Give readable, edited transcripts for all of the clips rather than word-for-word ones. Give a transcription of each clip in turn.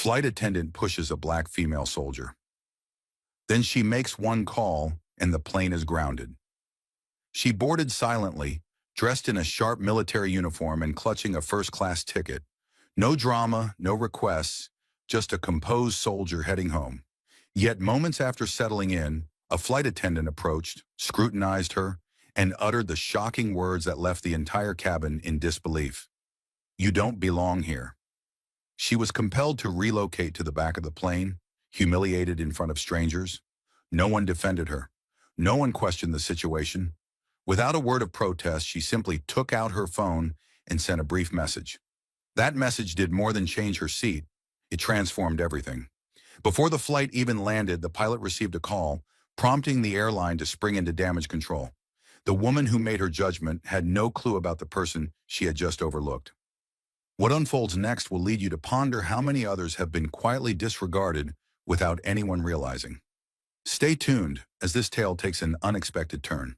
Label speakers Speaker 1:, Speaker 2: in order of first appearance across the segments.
Speaker 1: Flight attendant pushes a black female soldier. Then she makes one call and the plane is grounded. She boarded silently, dressed in a sharp military uniform and clutching a first-class ticket. No drama, no requests, just a composed soldier heading home. Yet moments after settling in, a flight attendant approached, scrutinized her, and uttered the shocking words that left the entire cabin in disbelief. "You don't belong here." She was compelled to relocate to the back of the plane, humiliated in front of strangers. No one defended her. No one questioned the situation. Without a word of protest, she simply took out her phone and sent a brief message. That message did more than change her seat. It transformed everything. Before the flight even landed, the pilot received a call, prompting the airline to spring into damage control. The woman who made her judgment had no clue about the person she had just overlooked. What unfolds next will lead you to ponder how many others have been quietly disregarded without anyone realizing. Stay tuned as this tale takes an unexpected turn.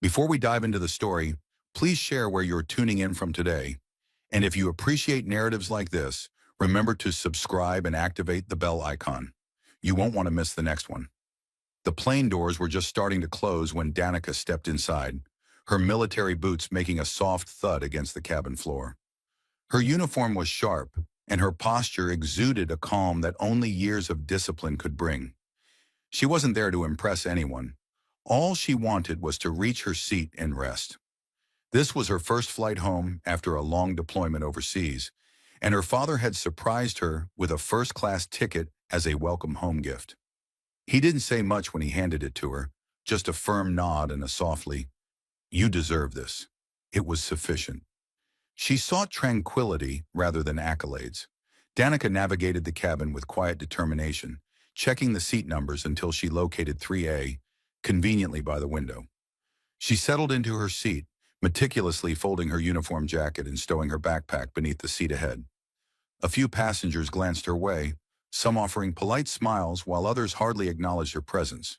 Speaker 1: Before we dive into the story, please share where you're tuning in from today. And if you appreciate narratives like this, remember to subscribe and activate the bell icon. You won't want to miss the next one. The plane doors were just starting to close when Danica stepped inside, her military boots making a soft thud against the cabin floor. Her uniform was sharp, and her posture exuded a calm that only years of discipline could bring. She wasn't there to impress anyone. All she wanted was to reach her seat and rest. This was her first flight home after a long deployment overseas, and her father had surprised her with a first-class ticket as a welcome home gift. He didn't say much when he handed it to her, just a firm nod and a softly, "You deserve this." It was sufficient. She sought tranquility rather than accolades. Danica navigated the cabin with quiet determination, checking the seat numbers until she located 3A, conveniently by the window. She settled into her seat, meticulously folding her uniform jacket and stowing her backpack beneath the seat ahead. A few passengers glanced her way, some offering polite smiles while others hardly acknowledged her presence.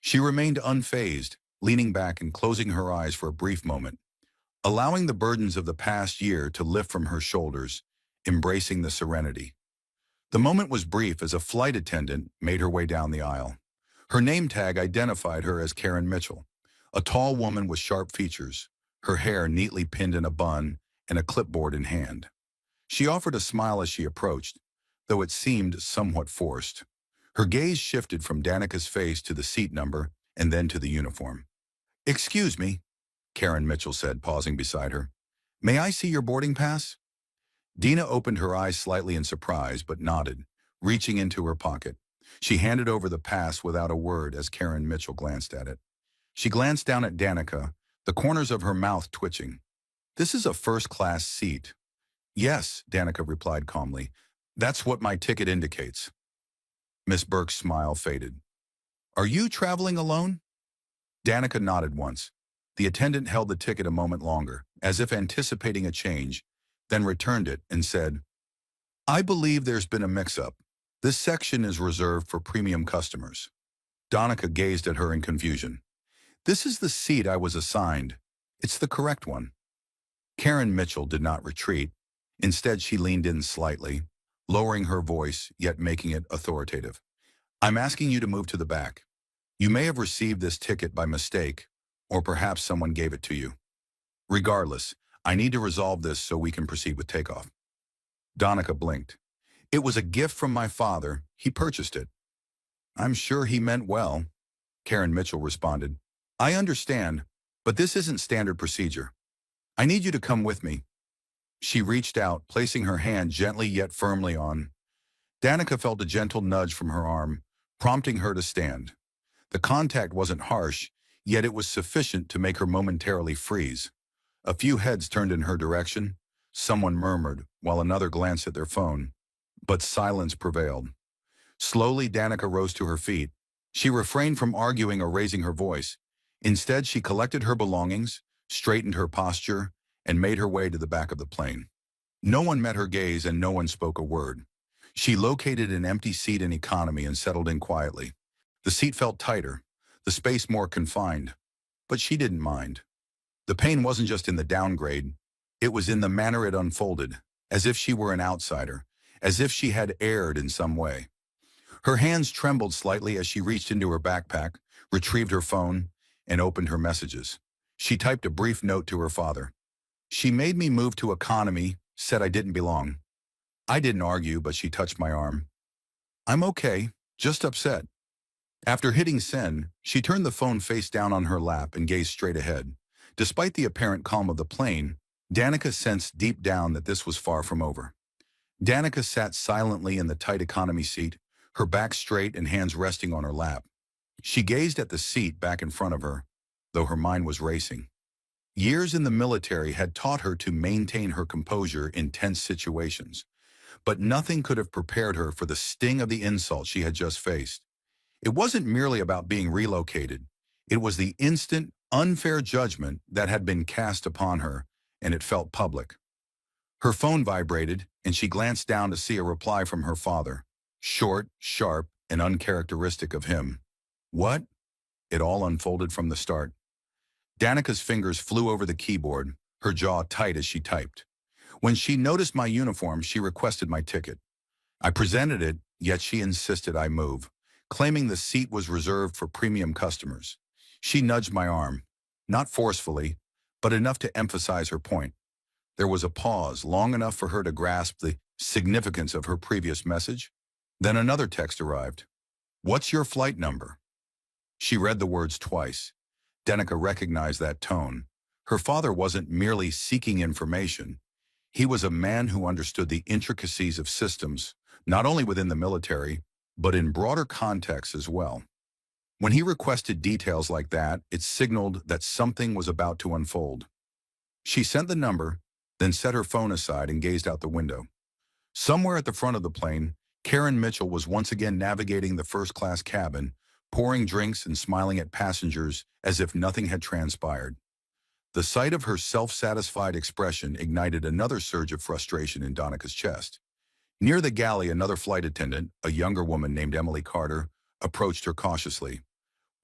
Speaker 1: She remained unfazed, leaning back and closing her eyes for a brief moment, allowing the burdens of the past year to lift from her shoulders, embracing the serenity. The moment was brief as a flight attendant made her way down the aisle. Her name tag identified her as Karen Mitchell, a tall woman with sharp features, her hair neatly pinned in a bun and a clipboard in hand. She offered a smile as she approached, though it seemed somewhat forced. Her gaze shifted from Danica's face to the seat number and then to the uniform. "Excuse me," Karen Mitchell said, pausing beside her. "May I see your boarding pass?" Dina opened her eyes slightly in surprise, but nodded, reaching into her pocket. She handed over the pass without a word as Karen Mitchell glanced at it. She glanced down at Danica, the corners of her mouth twitching. "This is a first-class seat." "Yes," Danica replied calmly. "That's what my ticket indicates." Miss Burke's smile faded. "Are you traveling alone?" Danica nodded once. The attendant held the ticket a moment longer, as if anticipating a change, then returned it and said, "I believe there's been a mix-up. This section is reserved for premium customers." Danica gazed at her in confusion. "This is the seat I was assigned. It's the correct one." Karen Mitchell did not retreat. Instead, she leaned in slightly, lowering her voice, yet making it authoritative. "I'm asking you to move to the back. You may have received this ticket by mistake, or perhaps someone gave it to you. Regardless, I need to resolve this so we can proceed with takeoff." Danica blinked. "It was a gift from my father. He purchased it." "I'm sure he meant well," Karen Mitchell responded. "I understand, but this isn't standard procedure. I need you to come with me." She reached out, placing her hand gently yet firmly on. Danica felt a gentle nudge from her arm, prompting her to stand. The contact wasn't harsh, yet it was sufficient to make her momentarily freeze. A few heads turned in her direction. Someone murmured, while another glanced at their phone. But silence prevailed. Slowly, Danica rose to her feet. She refrained from arguing or raising her voice. Instead, she collected her belongings, straightened her posture, and made her way to the back of the plane. No one met her gaze and no one spoke a word. She located an empty seat in economy and settled in quietly. The seat felt tighter, the space more confined, but she didn't mind. The pain wasn't just in the downgrade, it was in the manner it unfolded, as if she were an outsider, as if she had erred in some way. Her hands trembled slightly as she reached into her backpack, retrieved her phone, and opened her messages. She typed a brief note to her father. She made me move to economy, said I didn't belong. I didn't argue, but she touched my arm. I'm okay, just upset. After hitting send, she turned the phone face down on her lap and gazed straight ahead. Despite the apparent calm of the plane, Danica sensed deep down that this was far from over. Danica sat silently in the tight economy seat, her back straight and hands resting on her lap. She gazed at the seat back in front of her, though her mind was racing. Years in the military had taught her to maintain her composure in tense situations, but nothing could have prepared her for the sting of the insult she had just faced. It wasn't merely about being relocated. It was the instant, unfair judgment that had been cast upon her, and it felt public. Her phone vibrated, and she glanced down to see a reply from her father. Short, sharp, and uncharacteristic of him. What? It all unfolded from the start. Danica's fingers flew over the keyboard, her jaw tight as she typed. When she noticed my uniform, she requested my ticket. I presented it, yet she insisted I move, claiming the seat was reserved for premium customers. She nudged my arm, not forcefully, but enough to emphasize her point. There was a pause, long enough for her to grasp the significance of her previous message. Then another text arrived. What's your flight number? She read the words twice. Danica recognized that tone. Her father wasn't merely seeking information. He was a man who understood the intricacies of systems, not only within the military, but in broader contexts as well. When he requested details like that, it signaled that something was about to unfold. She sent the number, then set her phone aside and gazed out the window. Somewhere at the front of the plane, Karen Mitchell was once again navigating the first-class cabin, pouring drinks and smiling at passengers as if nothing had transpired. The sight of her self-satisfied expression ignited another surge of frustration in Danica's chest. Near the galley, another flight attendant, a younger woman named Emily Carter, approached her cautiously.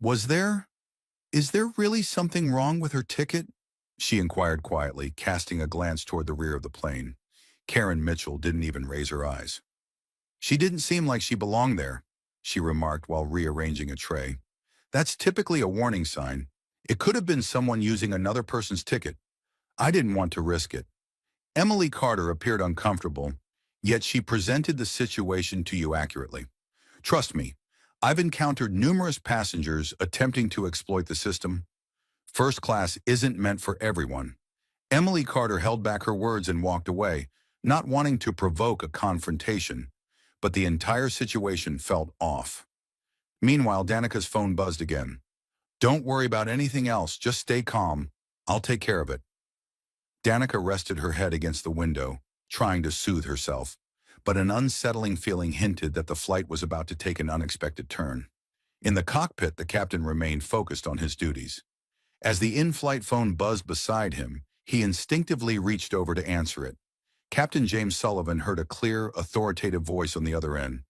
Speaker 1: Is there really something wrong with her ticket? She inquired quietly, casting a glance toward the rear of the plane. Karen Mitchell didn't even raise her eyes. She didn't seem like she belonged there, she remarked while rearranging a tray. That's typically a warning sign. It could have been someone using another person's ticket. I didn't want to risk it. Emily Carter appeared uncomfortable, yet she presented the situation to you accurately. Trust me, I've encountered numerous passengers attempting to exploit the system. First class isn't meant for everyone. Emily Carter held back her words and walked away, not wanting to provoke a confrontation, but the entire situation felt off. Meanwhile, Danica's phone buzzed again. Don't worry about anything else, just stay calm. I'll take care of it. Danica rested her head against the window, trying to soothe herself, but an unsettling feeling hinted that the flight was about to take an unexpected turn. In the cockpit, the captain remained focused on his duties. As the in-flight phone buzzed beside him, he instinctively reached over to answer it. Captain James Sullivan heard a clear, authoritative voice on the other end.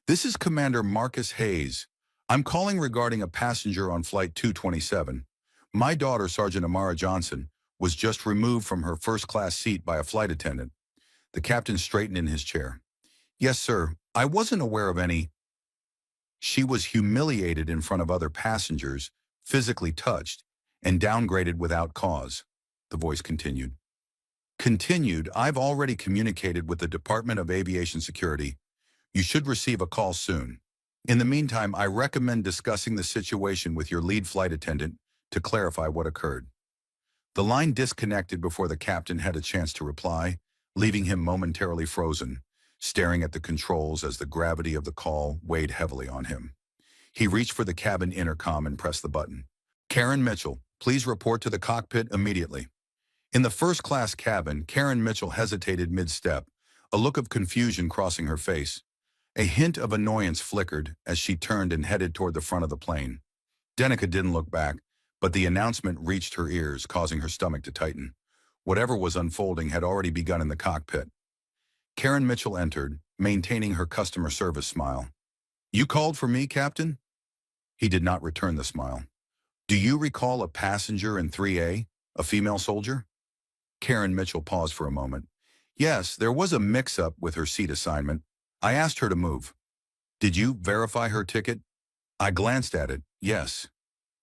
Speaker 1: This is Commander Marcus Hayes. I'm calling regarding a passenger on Flight 227. My daughter, Sergeant Amara Johnson, was just removed from her first-class seat by a flight attendant. The captain straightened in his chair. Yes, sir. I wasn't aware of any. She was humiliated in front of other passengers, physically touched, and downgraded without cause. The voice continued. I've already communicated with the Department of Aviation Security. You should receive a call soon. In the meantime, I recommend discussing the situation with your lead flight attendant to clarify what occurred. The line disconnected before the captain had a chance to reply, leaving him momentarily frozen, staring at the controls as the gravity of the call weighed heavily on him. He reached for the cabin intercom and pressed the button. Karen Mitchell, please report to the cockpit immediately. In the first-class cabin, Karen Mitchell hesitated mid-step, a look of confusion crossing her face. A hint of annoyance flickered as she turned and headed toward the front of the plane. Danica didn't look back, but the announcement reached her ears, causing her stomach to tighten. Whatever was unfolding had already begun in the cockpit. Karen Mitchell entered, maintaining her customer service smile. You called for me, Captain? He did not return the smile. Do you recall a passenger in 3A, a female soldier? Karen Mitchell paused for a moment. Yes, there was a mix-up with her seat assignment. I asked her to move. Did you verify her ticket? I glanced at it. Yes.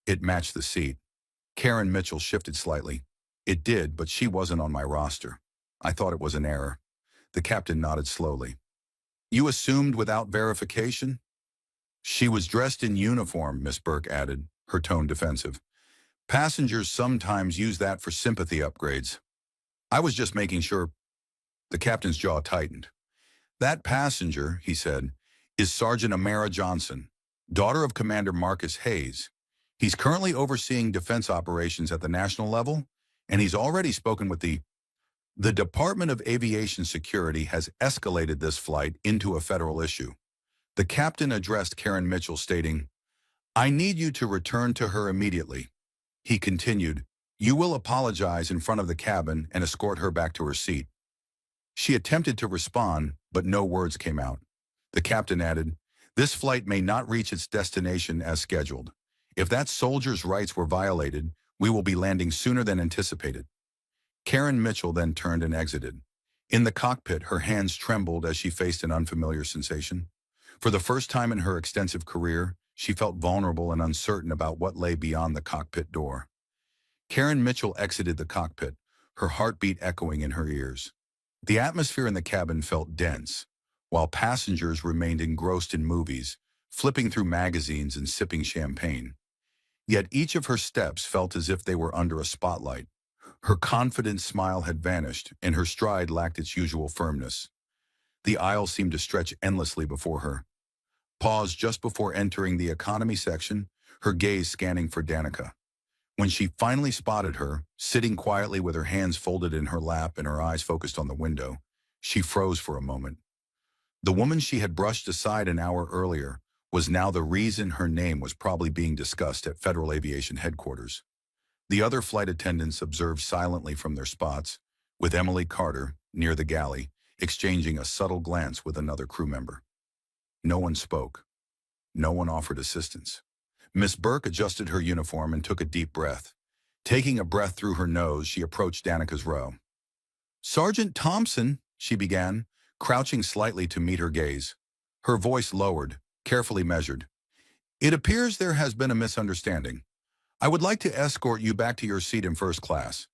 Speaker 1: It matched the seat. Karen Mitchell shifted slightly. It did, but she wasn't on my roster. I thought it was an error. The captain nodded slowly. You assumed without verification? She was dressed in uniform, Miss Burke added, her tone defensive. Passengers sometimes use that for sympathy upgrades. I was just making sure. The captain's jaw tightened. That passenger, he said, is Sergeant Amara Johnson, daughter of Commander Marcus Hayes. He's currently overseeing defense operations at the national level, and he's already spoken with the Department of Aviation Security has escalated this flight into a federal issue. The captain addressed Karen Mitchell, stating, I need you to return to her immediately. He continued, you will apologize in front of the cabin and escort her back to her seat. She attempted to respond, but no words came out. The captain added, this flight may not reach its destination as scheduled. If that soldier's rights were violated, we will be landing sooner than anticipated. Karen Mitchell then turned and exited. In the cockpit, her hands trembled as she faced an unfamiliar sensation. For the first time in her extensive career, she felt vulnerable and uncertain about what lay beyond the cockpit door. Karen Mitchell exited the cockpit, her heartbeat echoing in her ears. The atmosphere in the cabin felt dense, while passengers remained engrossed in movies, flipping through magazines and sipping champagne. Yet each of her steps felt as if they were under a spotlight. Her confident smile had vanished, and her stride lacked its usual firmness. The aisle seemed to stretch endlessly before her. Paused just before entering the economy section, her gaze scanning for Danica. When she finally spotted her, sitting quietly with her hands folded in her lap and her eyes focused on the window, she froze for a moment. The woman she had brushed aside an hour earlier was now the reason her name was probably being discussed at Federal Aviation Headquarters. The other flight attendants observed silently from their spots, with Emily Carter, near the galley, exchanging a subtle glance with another crew member. No one spoke. No one offered assistance. Miss Burke adjusted her uniform and took a deep breath. Taking a breath through her nose, she approached Danica's row. Sergeant Thompson, she began, crouching slightly to meet her gaze. Her voice lowered, carefully measured. It appears there has been a misunderstanding. I would like to escort you back to your seat in first class.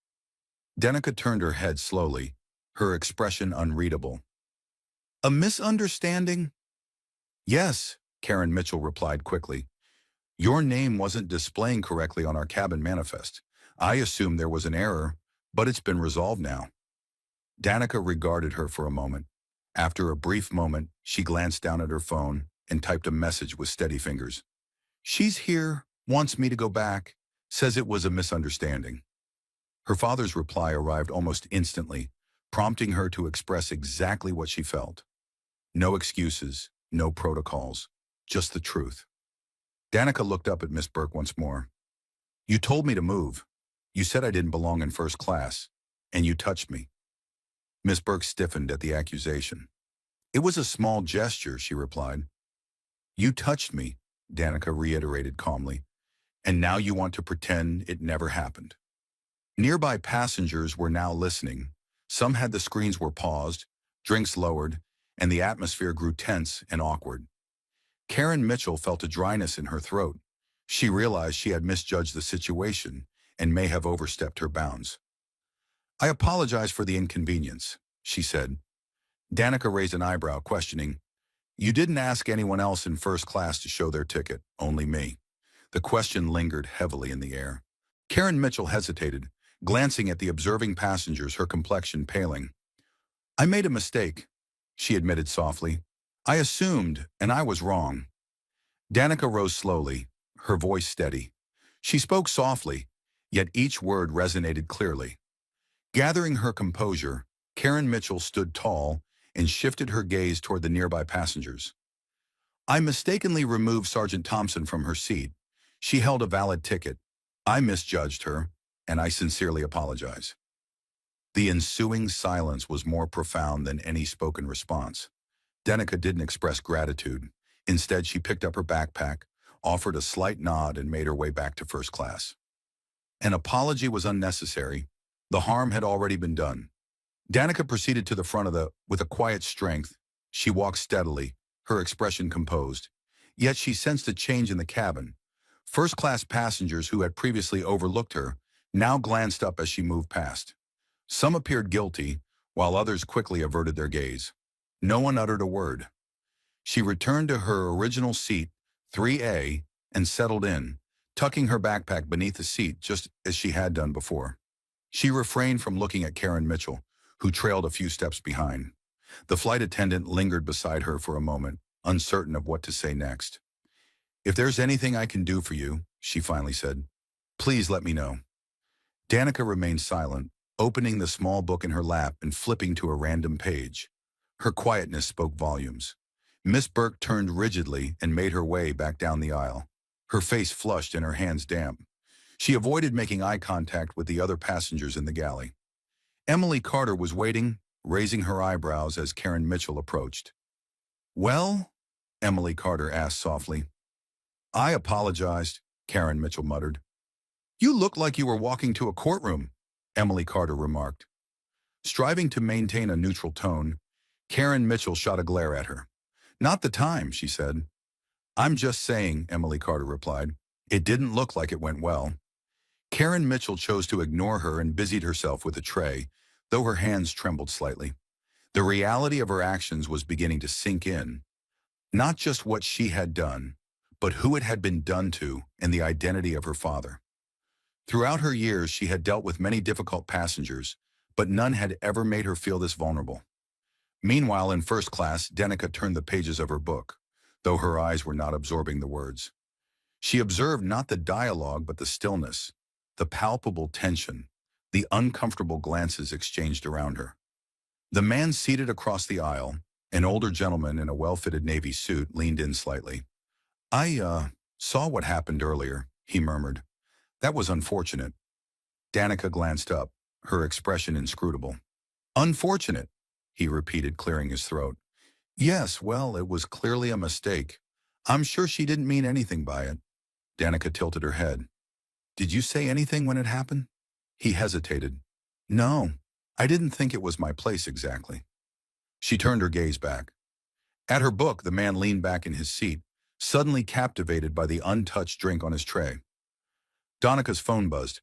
Speaker 1: Danica turned her head slowly, her expression unreadable. A misunderstanding? Yes, Karen Mitchell replied quickly. Your name wasn't displaying correctly on our cabin manifest. I assumed there was an error, but it's been resolved now. Danica regarded her for a moment. After a brief moment, she glanced down at her phone and typed a message with steady fingers. She's here, wants me to go back, says it was a misunderstanding. Her father's reply arrived almost instantly, prompting her to express exactly what she felt. No excuses, no protocols, just the truth. Danica looked up at Miss Burke once more. You told me to move. You said I didn't belong in first class, and you touched me. Miss Burke stiffened at the accusation. It was a small gesture, she replied. You touched me, Danica reiterated calmly, and now you want to pretend it never happened. Nearby passengers were now listening. Some had the screens were paused, drinks lowered, and the atmosphere grew tense and awkward. Karen Mitchell felt a dryness in her throat. She realized she had misjudged the situation and may have overstepped her bounds. I apologize for the inconvenience, she said. Danica raised an eyebrow, questioning, You didn't ask anyone else in first class to show their ticket, only me. The question lingered heavily in the air. Karen Mitchell hesitated, glancing at the observing passengers, her complexion paling. I made a mistake, she admitted softly. I assumed, and I was wrong. Danica rose slowly, her voice steady. She spoke softly, yet each word resonated clearly. Gathering her composure, Karen Mitchell stood tall and shifted her gaze toward the nearby passengers. I mistakenly removed Sergeant Thompson from her seat. She held a valid ticket. I misjudged her, and I sincerely apologize. The ensuing silence was more profound than any spoken response. Danica didn't express gratitude. Instead, she picked up her backpack, offered a slight nod, and made her way back to first class. An apology was unnecessary. The harm had already been done. Danica proceeded to the front of with a quiet strength. She walked steadily, her expression composed. Yet she sensed a change in the cabin. First-class passengers who had previously overlooked her now glanced up as she moved past. Some appeared guilty, while others quickly averted their gaze. No one uttered a word. She returned to her original seat, 3A, and settled in, tucking her backpack beneath the seat just as she had done before. She refrained from looking at Karen Mitchell, who trailed a few steps behind. The flight attendant lingered beside her for a moment, uncertain of what to say next. "If there's anything I can do for you," she finally said, "please let me know." Danica remained silent, opening the small book in her lap and flipping to a random page. Her quietness spoke volumes. Miss Burke turned rigidly and made her way back down the aisle, her face flushed and her hands damp. She avoided making eye contact with the other passengers in the galley. Emily Carter was waiting, raising her eyebrows as Karen Mitchell approached. "Well?" Emily Carter asked softly. "I apologized," Karen Mitchell muttered. "You look like you were walking to a courtroom," Emily Carter remarked. Striving to maintain a neutral tone, Karen Mitchell shot a glare at her. "Not the time," she said. "I'm just saying," Emily Carter replied. "It didn't look like it went well." Karen Mitchell chose to ignore her and busied herself with a tray, though her hands trembled slightly. The reality of her actions was beginning to sink in. Not just what she had done, but who it had been done to and the identity of her father. Throughout her years, she had dealt with many difficult passengers, but none had ever made her feel this vulnerable. Meanwhile, in first class, Danica turned the pages of her book, though her eyes were not absorbing the words. She observed not the dialogue but the stillness, the palpable tension, the uncomfortable glances exchanged around her. The man seated across the aisle, an older gentleman in a well-fitted navy suit, leaned in slightly. "I saw what happened earlier," he murmured. "That was unfortunate." Danica glanced up, her expression inscrutable. "Unfortunate," he repeated, clearing his throat. "Yes, well, it was clearly a mistake. I'm sure she didn't mean anything by it." Danica tilted her head. "Did you say anything when it happened?" He hesitated. "No, I didn't think it was my place exactly." She turned her gaze back. At her book, the man leaned back in his seat, suddenly captivated by the untouched drink on his tray. Danica's phone buzzed.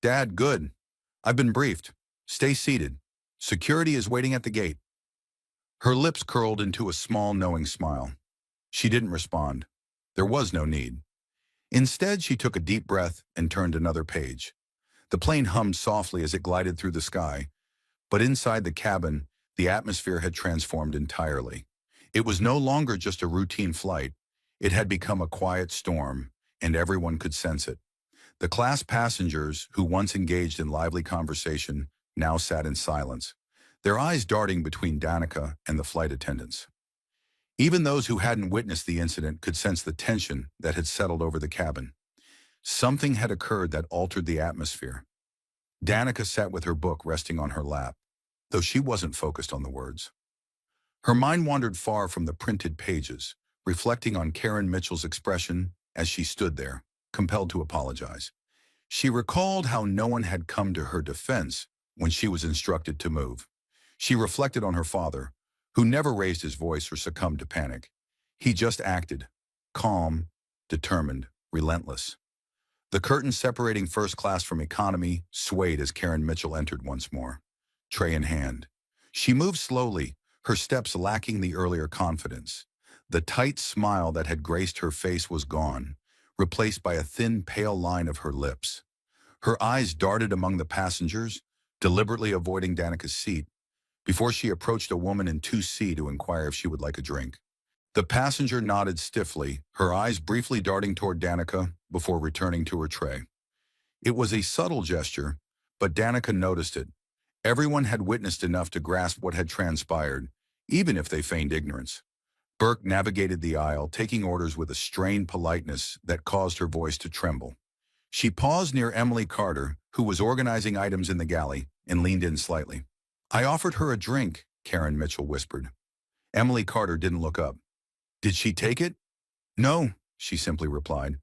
Speaker 1: "Dad, good. I've been briefed. Stay seated. Security is waiting at the gate." Her lips curled into a small, knowing smile. She didn't respond. There was no need. Instead, she took a deep breath and turned another page. The plane hummed softly as it glided through the sky, but inside the cabin, the atmosphere had transformed entirely. It was no longer just a routine flight. It had become a quiet storm, and everyone could sense it. The class passengers, who once engaged in lively conversation, now sat in silence, their eyes darting between Danica and the flight attendants. Even those who hadn't witnessed the incident could sense the tension that had settled over the cabin. Something had occurred that altered the atmosphere. Danica sat with her book resting on her lap, though she wasn't focused on the words. Her mind wandered far from the printed pages, reflecting on Karen Mitchell's expression as she stood there, compelled to apologize. She recalled how no one had come to her defense when she was instructed to move. She reflected on her father, who never raised his voice or succumbed to panic. He just acted, calm, determined, relentless. The curtain separating first class from economy swayed as Karen Mitchell entered once more, tray in hand. She moved slowly, her steps lacking the earlier confidence. The tight smile that had graced her face was gone, replaced by a thin, pale line of her lips. Her eyes darted among the passengers, deliberately avoiding Danica's seat, before she approached a woman in 2C to inquire if she would like a drink. The passenger nodded stiffly, her eyes briefly darting toward Danica before returning to her tray. It was a subtle gesture, but Danica noticed it. Everyone had witnessed enough to grasp what had transpired, even if they feigned ignorance. Burke navigated the aisle, taking orders with a strained politeness that caused her voice to tremble. She paused near Emily Carter, who was organizing items in the galley, and leaned in slightly. "I offered her a drink," Karen Mitchell whispered. Emily Carter didn't look up. "Did she take it?" "No," she simply replied.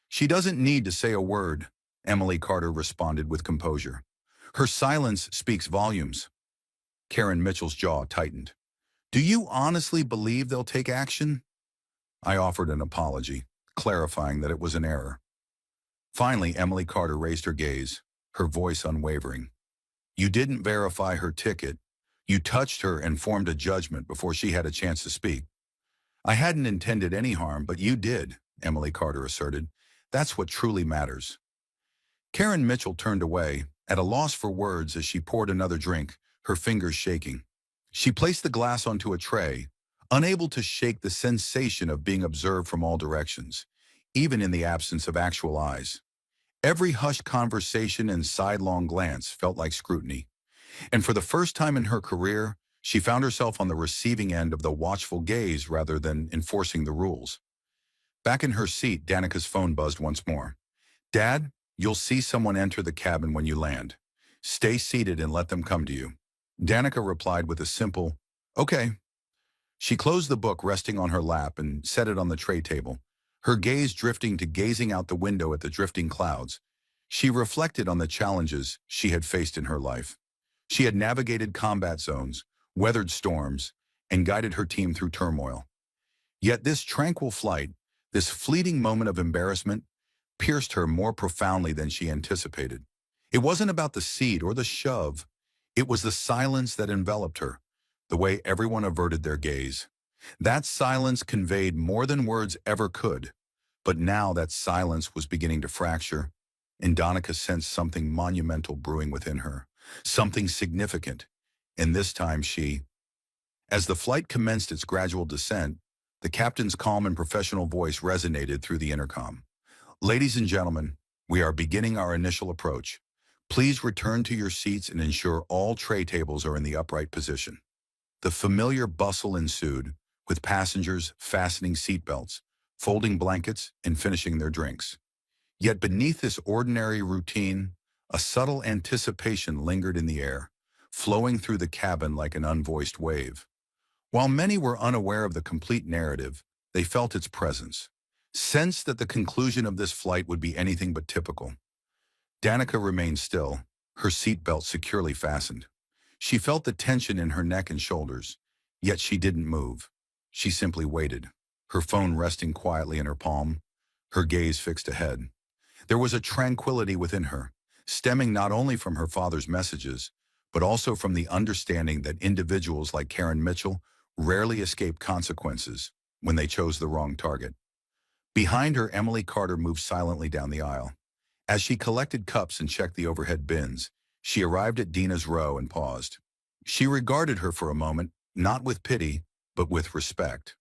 Speaker 1: "She doesn't need to say a word," Emily Carter responded with composure. "Her silence speaks volumes." Karen Mitchell's jaw tightened. Do you honestly believe they'll take action? I offered an apology, clarifying that it was an error. Finally, Emily Carter raised her gaze, her voice unwavering. You didn't verify her ticket. You touched her and formed a judgment before she had a chance to speak. I hadn't intended any harm, but you did, Emily Carter asserted. That's what truly matters. Karen Mitchell turned away, at a loss for words as she poured another drink, her fingers shaking. She placed the glass onto a tray, unable to shake the sensation of being observed from all directions, even in the absence of actual eyes. Every hushed conversation and sidelong glance felt like scrutiny. And for the first time in her career, she found herself on the receiving end of the watchful gaze rather than enforcing the rules. Back in her seat, Danica's phone buzzed once more. Dad, you'll see someone enter the cabin when you land. Stay seated and let them come to you. Danica replied with a simple, okay. She closed the book resting on her lap and set it on the tray table, her gaze drifting to gazing out the window at the drifting clouds. She reflected on the challenges she had faced in her life. She had navigated combat zones, weathered storms, and guided her team through turmoil. Yet this tranquil flight, this fleeting moment of embarrassment, pierced her more profoundly than she anticipated. It wasn't about the seat or the shove. It was the silence that enveloped her, the way everyone averted their gaze. That silence conveyed more than words ever could, but now that silence was beginning to fracture, and Danica sensed something monumental brewing within her, something significant, and this time As the flight commenced its gradual descent, the captain's calm and professional voice resonated through the intercom. Ladies and gentlemen, we are beginning our initial approach. Please return to your seats and ensure all tray tables are in the upright position. The familiar bustle ensued, with passengers fastening seatbelts, folding blankets, and finishing their drinks. Yet beneath this ordinary routine, a subtle anticipation lingered in the air, flowing through the cabin like an unvoiced wave. While many were unaware of the complete narrative, they felt its presence, sensed that the conclusion of this flight would be anything but typical. Danica remained still, her seatbelt securely fastened. She felt the tension in her neck and shoulders, yet she didn't move. She simply waited, her phone resting quietly in her palm, her gaze fixed ahead. There was a tranquility within her, stemming not only from her father's messages, but also from the understanding that individuals like Karen Mitchell rarely escape consequences when they chose the wrong target. Behind her, Emily Carter moved silently down the aisle. As she collected cups and checked the overhead bins, she arrived at Dina's row and paused. She regarded her for a moment, not with pity, but with respect.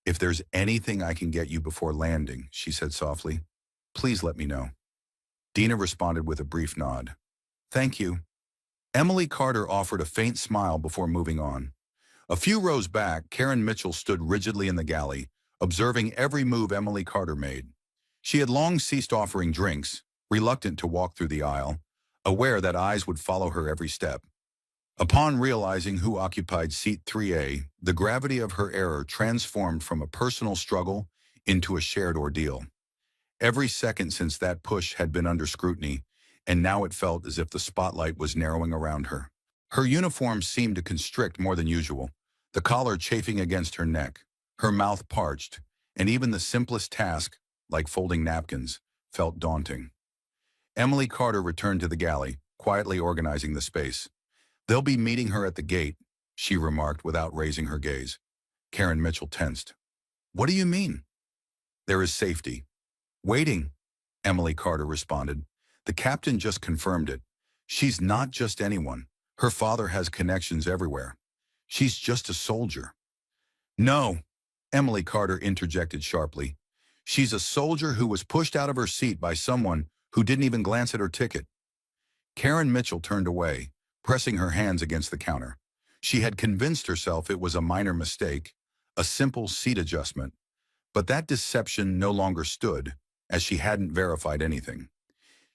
Speaker 1: If there's anything I can get you before landing, she said softly, please let me know. Dina responded with a brief nod. Thank you. Emily Carter offered a faint smile before moving on. A few rows back, Karen Mitchell stood rigidly in the galley, observing every move Emily Carter made. She had long ceased offering drinks, reluctant to walk through the aisle, aware that eyes would follow her every step. Upon realizing who occupied seat 3A, the gravity of her error transformed from a personal struggle into a shared ordeal. Every second since that push had been under scrutiny, and now it felt as if the spotlight was narrowing around her. Her uniform seemed to constrict more than usual, the collar chafing against her neck, her mouth parched, and even the simplest task, like folding napkins, felt daunting. Emily Carter returned to the galley, quietly organizing the space. They'll be meeting her at the gate, she remarked without raising her gaze. Karen Mitchell tensed. What do you mean? There is safety. Waiting, Emily Carter responded. The captain just confirmed it. She's not just anyone. Her father has connections everywhere. She's just a soldier. No, Emily Carter interjected sharply. She's a soldier who was pushed out of her seat by someone who didn't even glance at her ticket. Karen Mitchell turned away, pressing her hands against the counter. She had convinced herself it was a minor mistake, a simple seat adjustment. But that deception no longer stood, as she hadn't verified anything.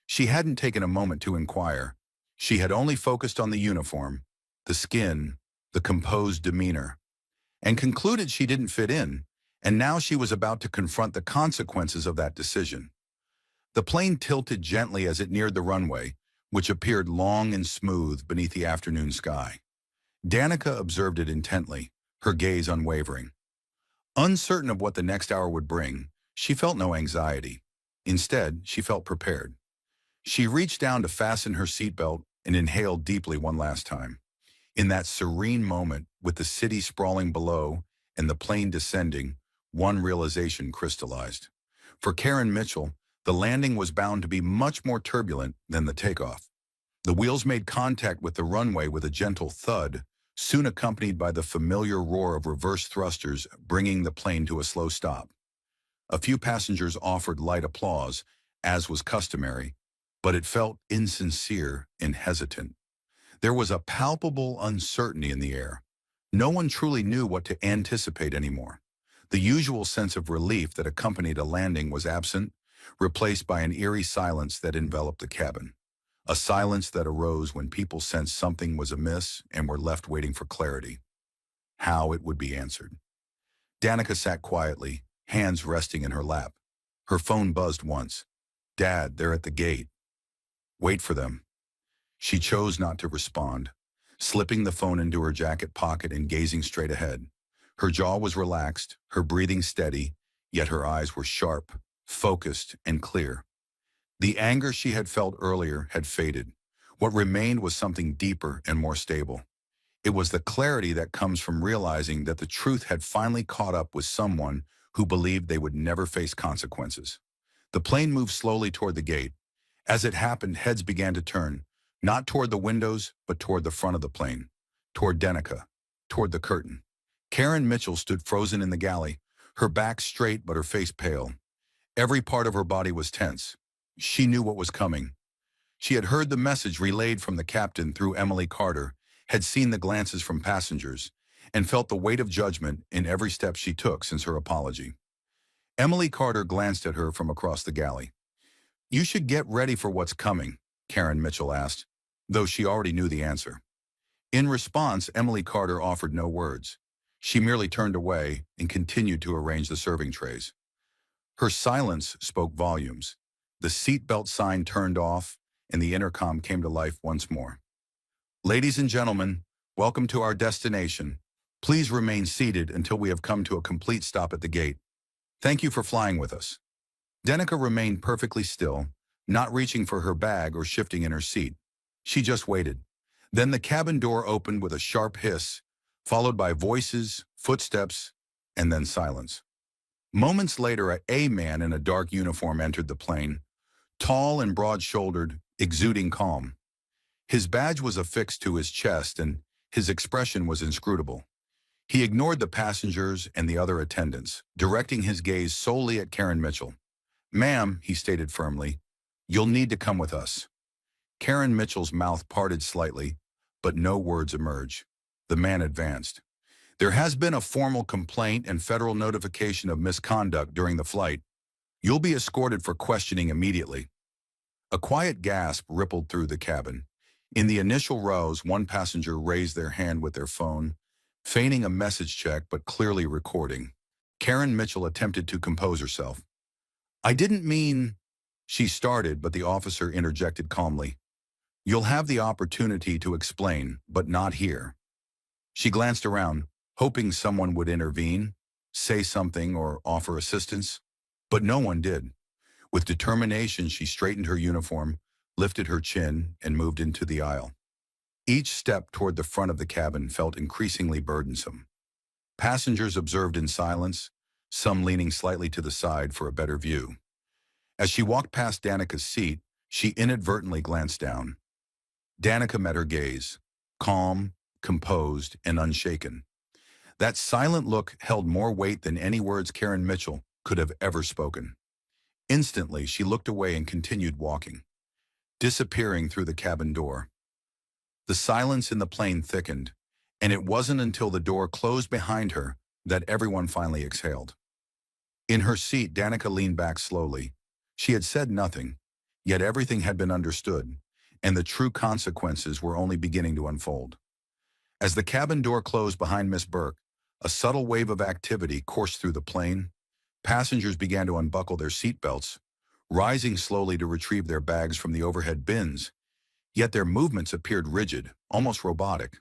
Speaker 1: She hadn't taken a moment to inquire. She had only focused on the uniform, the skin, the composed demeanor, and concluded she didn't fit in, and now she was about to confront the consequences of that decision. The plane tilted gently as it neared the runway, which appeared long and smooth beneath the afternoon sky. Danica observed it intently, her gaze unwavering. Uncertain of what the next hour would bring, she felt no anxiety. Instead, she felt prepared. She reached down to fasten her seatbelt and inhaled deeply one last time. In that serene moment, with the city sprawling below and the plane descending, one realization crystallized. For Karen Mitchell, the landing was bound to be much more turbulent than the takeoff. The wheels made contact with the runway with a gentle thud, soon accompanied by the familiar roar of reverse thrusters bringing the plane to a slow stop. A few passengers offered light applause, as was customary, but it felt insincere and hesitant. There was a palpable uncertainty in the air. No one truly knew what to anticipate anymore. The usual sense of relief that accompanied a landing was absent, replaced by an eerie silence that enveloped the cabin. A silence that arose when people sensed something was amiss and were left waiting for clarity. How it would be answered. Danica sat quietly, hands resting in her lap. Her phone buzzed once. "Dad, they're at the gate." "Wait for them." She chose not to respond, slipping the phone into her jacket pocket and gazing straight ahead. Her jaw was relaxed, her breathing steady, yet her eyes were sharp, focused, and clear. The anger she had felt earlier had faded. What remained was something deeper and more stable. It was the clarity that comes from realizing that the truth had finally caught up with someone who believed they would never face consequences. The plane moved slowly toward the gate. As it happened, heads began to turn, not toward the windows, but toward the front of the plane, toward Danica, toward the curtain. Karen Mitchell stood frozen in the galley, her back straight but her face pale. Every part of her body was tense. She knew what was coming. She had heard the message relayed from the captain through Emily Carter, had seen the glances from passengers, and felt the weight of judgment in every step she took since her apology. Emily Carter glanced at her from across the galley. "You should get ready for what's coming," Karen Mitchell asked, though she already knew the answer. In response, Emily Carter offered no words. She merely turned away and continued to arrange the serving trays. Her silence spoke volumes. The seatbelt sign turned off, and the intercom came to life once more. "Ladies and gentlemen, welcome to our destination. Please remain seated until we have come to a complete stop at the gate. Thank you for flying with us." Danica remained perfectly still, not reaching for her bag or shifting in her seat. She just waited. Then the cabin door opened with a sharp hiss, followed by voices, footsteps, and then silence. Moments later, a man in a dark uniform entered the plane, tall and broad-shouldered, exuding calm. His badge was affixed to his chest, and his expression was inscrutable. He ignored the passengers and the other attendants, directing his gaze solely at Karen Mitchell. "Ma'am," he stated firmly, "you'll need to come with us." Karen Mitchell's mouth parted slightly, but no words emerged. The man advanced. "There has been a formal complaint and federal notification of misconduct during the flight. You'll be escorted for questioning immediately." A quiet gasp rippled through the cabin. In the initial rows, one passenger raised their hand with their phone, feigning a message check but clearly recording. Karen Mitchell attempted to compose herself. "I didn't mean—" she started, but the officer interjected calmly. "You'll have the opportunity to explain, but not here." She glanced around, hoping someone would intervene, say something, or offer assistance. But no one did. With determination, she straightened her uniform, lifted her chin, and moved into the aisle. Each step toward the front of the cabin felt increasingly burdensome. Passengers observed in silence, some leaning slightly to the side for a better view. As she walked past Danica's seat, she inadvertently glanced down. Danica met her gaze, calm, composed, and unshaken. That silent look held more weight than any words Karen Mitchell could have ever spoken. Instantly, she looked away and continued walking, disappearing through the cabin door. The silence in the plane thickened, and it wasn't until the door closed behind her that everyone finally exhaled. In her seat, Danica leaned back slowly. She had said nothing, yet everything had been understood, and the true consequences were only beginning to unfold. As the cabin door closed behind Miss Burke, a subtle wave of activity coursed through the plane. Passengers began to unbuckle their seatbelts, rising slowly to retrieve their bags from the overhead bins, yet their movements appeared rigid, almost robotic.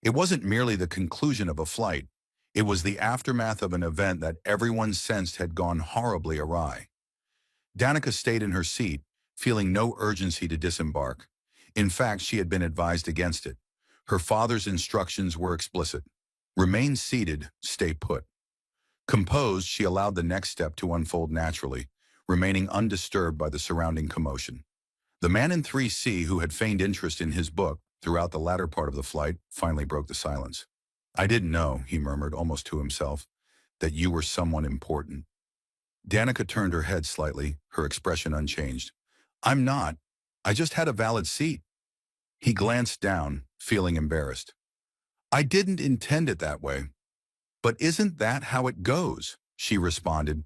Speaker 1: It wasn't merely the conclusion of a flight. It was the aftermath of an event that everyone sensed had gone horribly awry. Danica stayed in her seat, feeling no urgency to disembark. In fact, she had been advised against it. Her father's instructions were explicit. Remain seated, stay put. Composed, she allowed the next step to unfold naturally, remaining undisturbed by the surrounding commotion. The man in 3C, who had feigned interest in his book throughout the latter part of the flight, finally broke the silence. I didn't know, he murmured almost to himself, that you were someone important. Danica turned her head slightly, her expression unchanged. I'm not. I just had a valid seat. He glanced down, feeling embarrassed. I didn't intend it that way. But isn't that how it goes? She responded.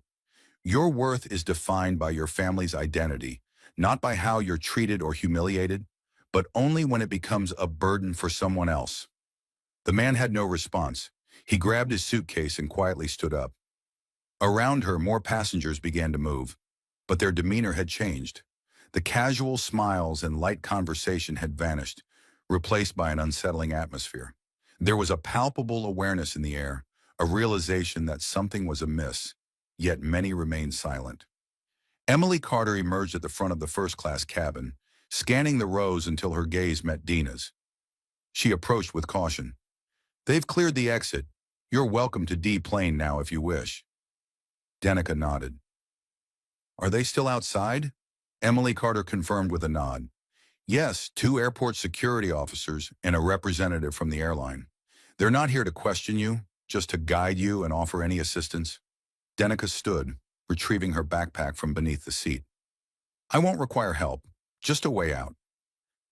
Speaker 1: Your worth is defined by your family's identity, not by how you're treated or humiliated, but only when it becomes a burden for someone else. The man had no response. He grabbed his suitcase and quietly stood up. Around her, more passengers began to move, but their demeanor had changed. The casual smiles and light conversation had vanished, replaced by an unsettling atmosphere. There was a palpable awareness in the air, a realization that something was amiss, yet many remained silent. Emily Carter emerged at the front of the first-class cabin, scanning the rows until her gaze met Dina's. She approached with caution. They've cleared the exit. You're welcome to D plane now if you wish. Danica nodded. Are they still outside? Emily Carter confirmed with a nod. Yes, 2 airport security officers and a representative from the airline. They're not here to question you, just to guide you and offer any assistance. Danica stood, retrieving her backpack from beneath the seat. I won't require help, just a way out.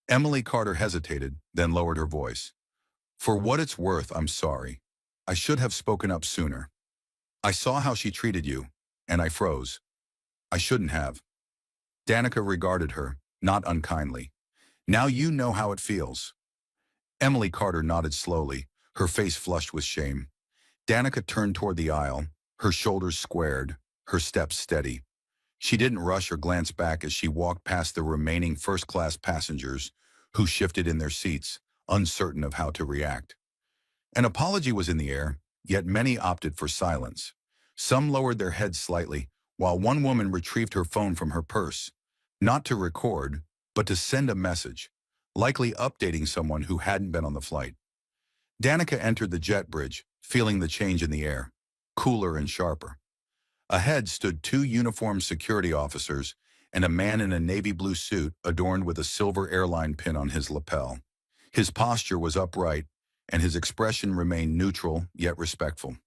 Speaker 1: Emily Carter hesitated, then lowered her voice. For what it's worth, I'm sorry. I should have spoken up sooner. I saw how she treated you, and I froze. I shouldn't have. Danica regarded her, not unkindly. Now you know how it feels. Emily Carter nodded slowly, her face flushed with shame. Danica turned toward the aisle, her shoulders squared, her steps steady. She didn't rush or glance back as she walked past the remaining first-class passengers who shifted in their seats, uncertain of how to react. An apology was in the air, yet many opted for silence. Some lowered their heads slightly, while one woman retrieved her phone from her purse, not to record, but to send a message, likely updating someone who hadn't been on the flight. Danica entered the jet bridge, feeling the change in the air, cooler and sharper. Ahead stood 2 uniformed security officers and a man in a navy blue suit adorned with a silver airline pin on his lapel. His posture was upright, and his expression remained neutral yet respectful.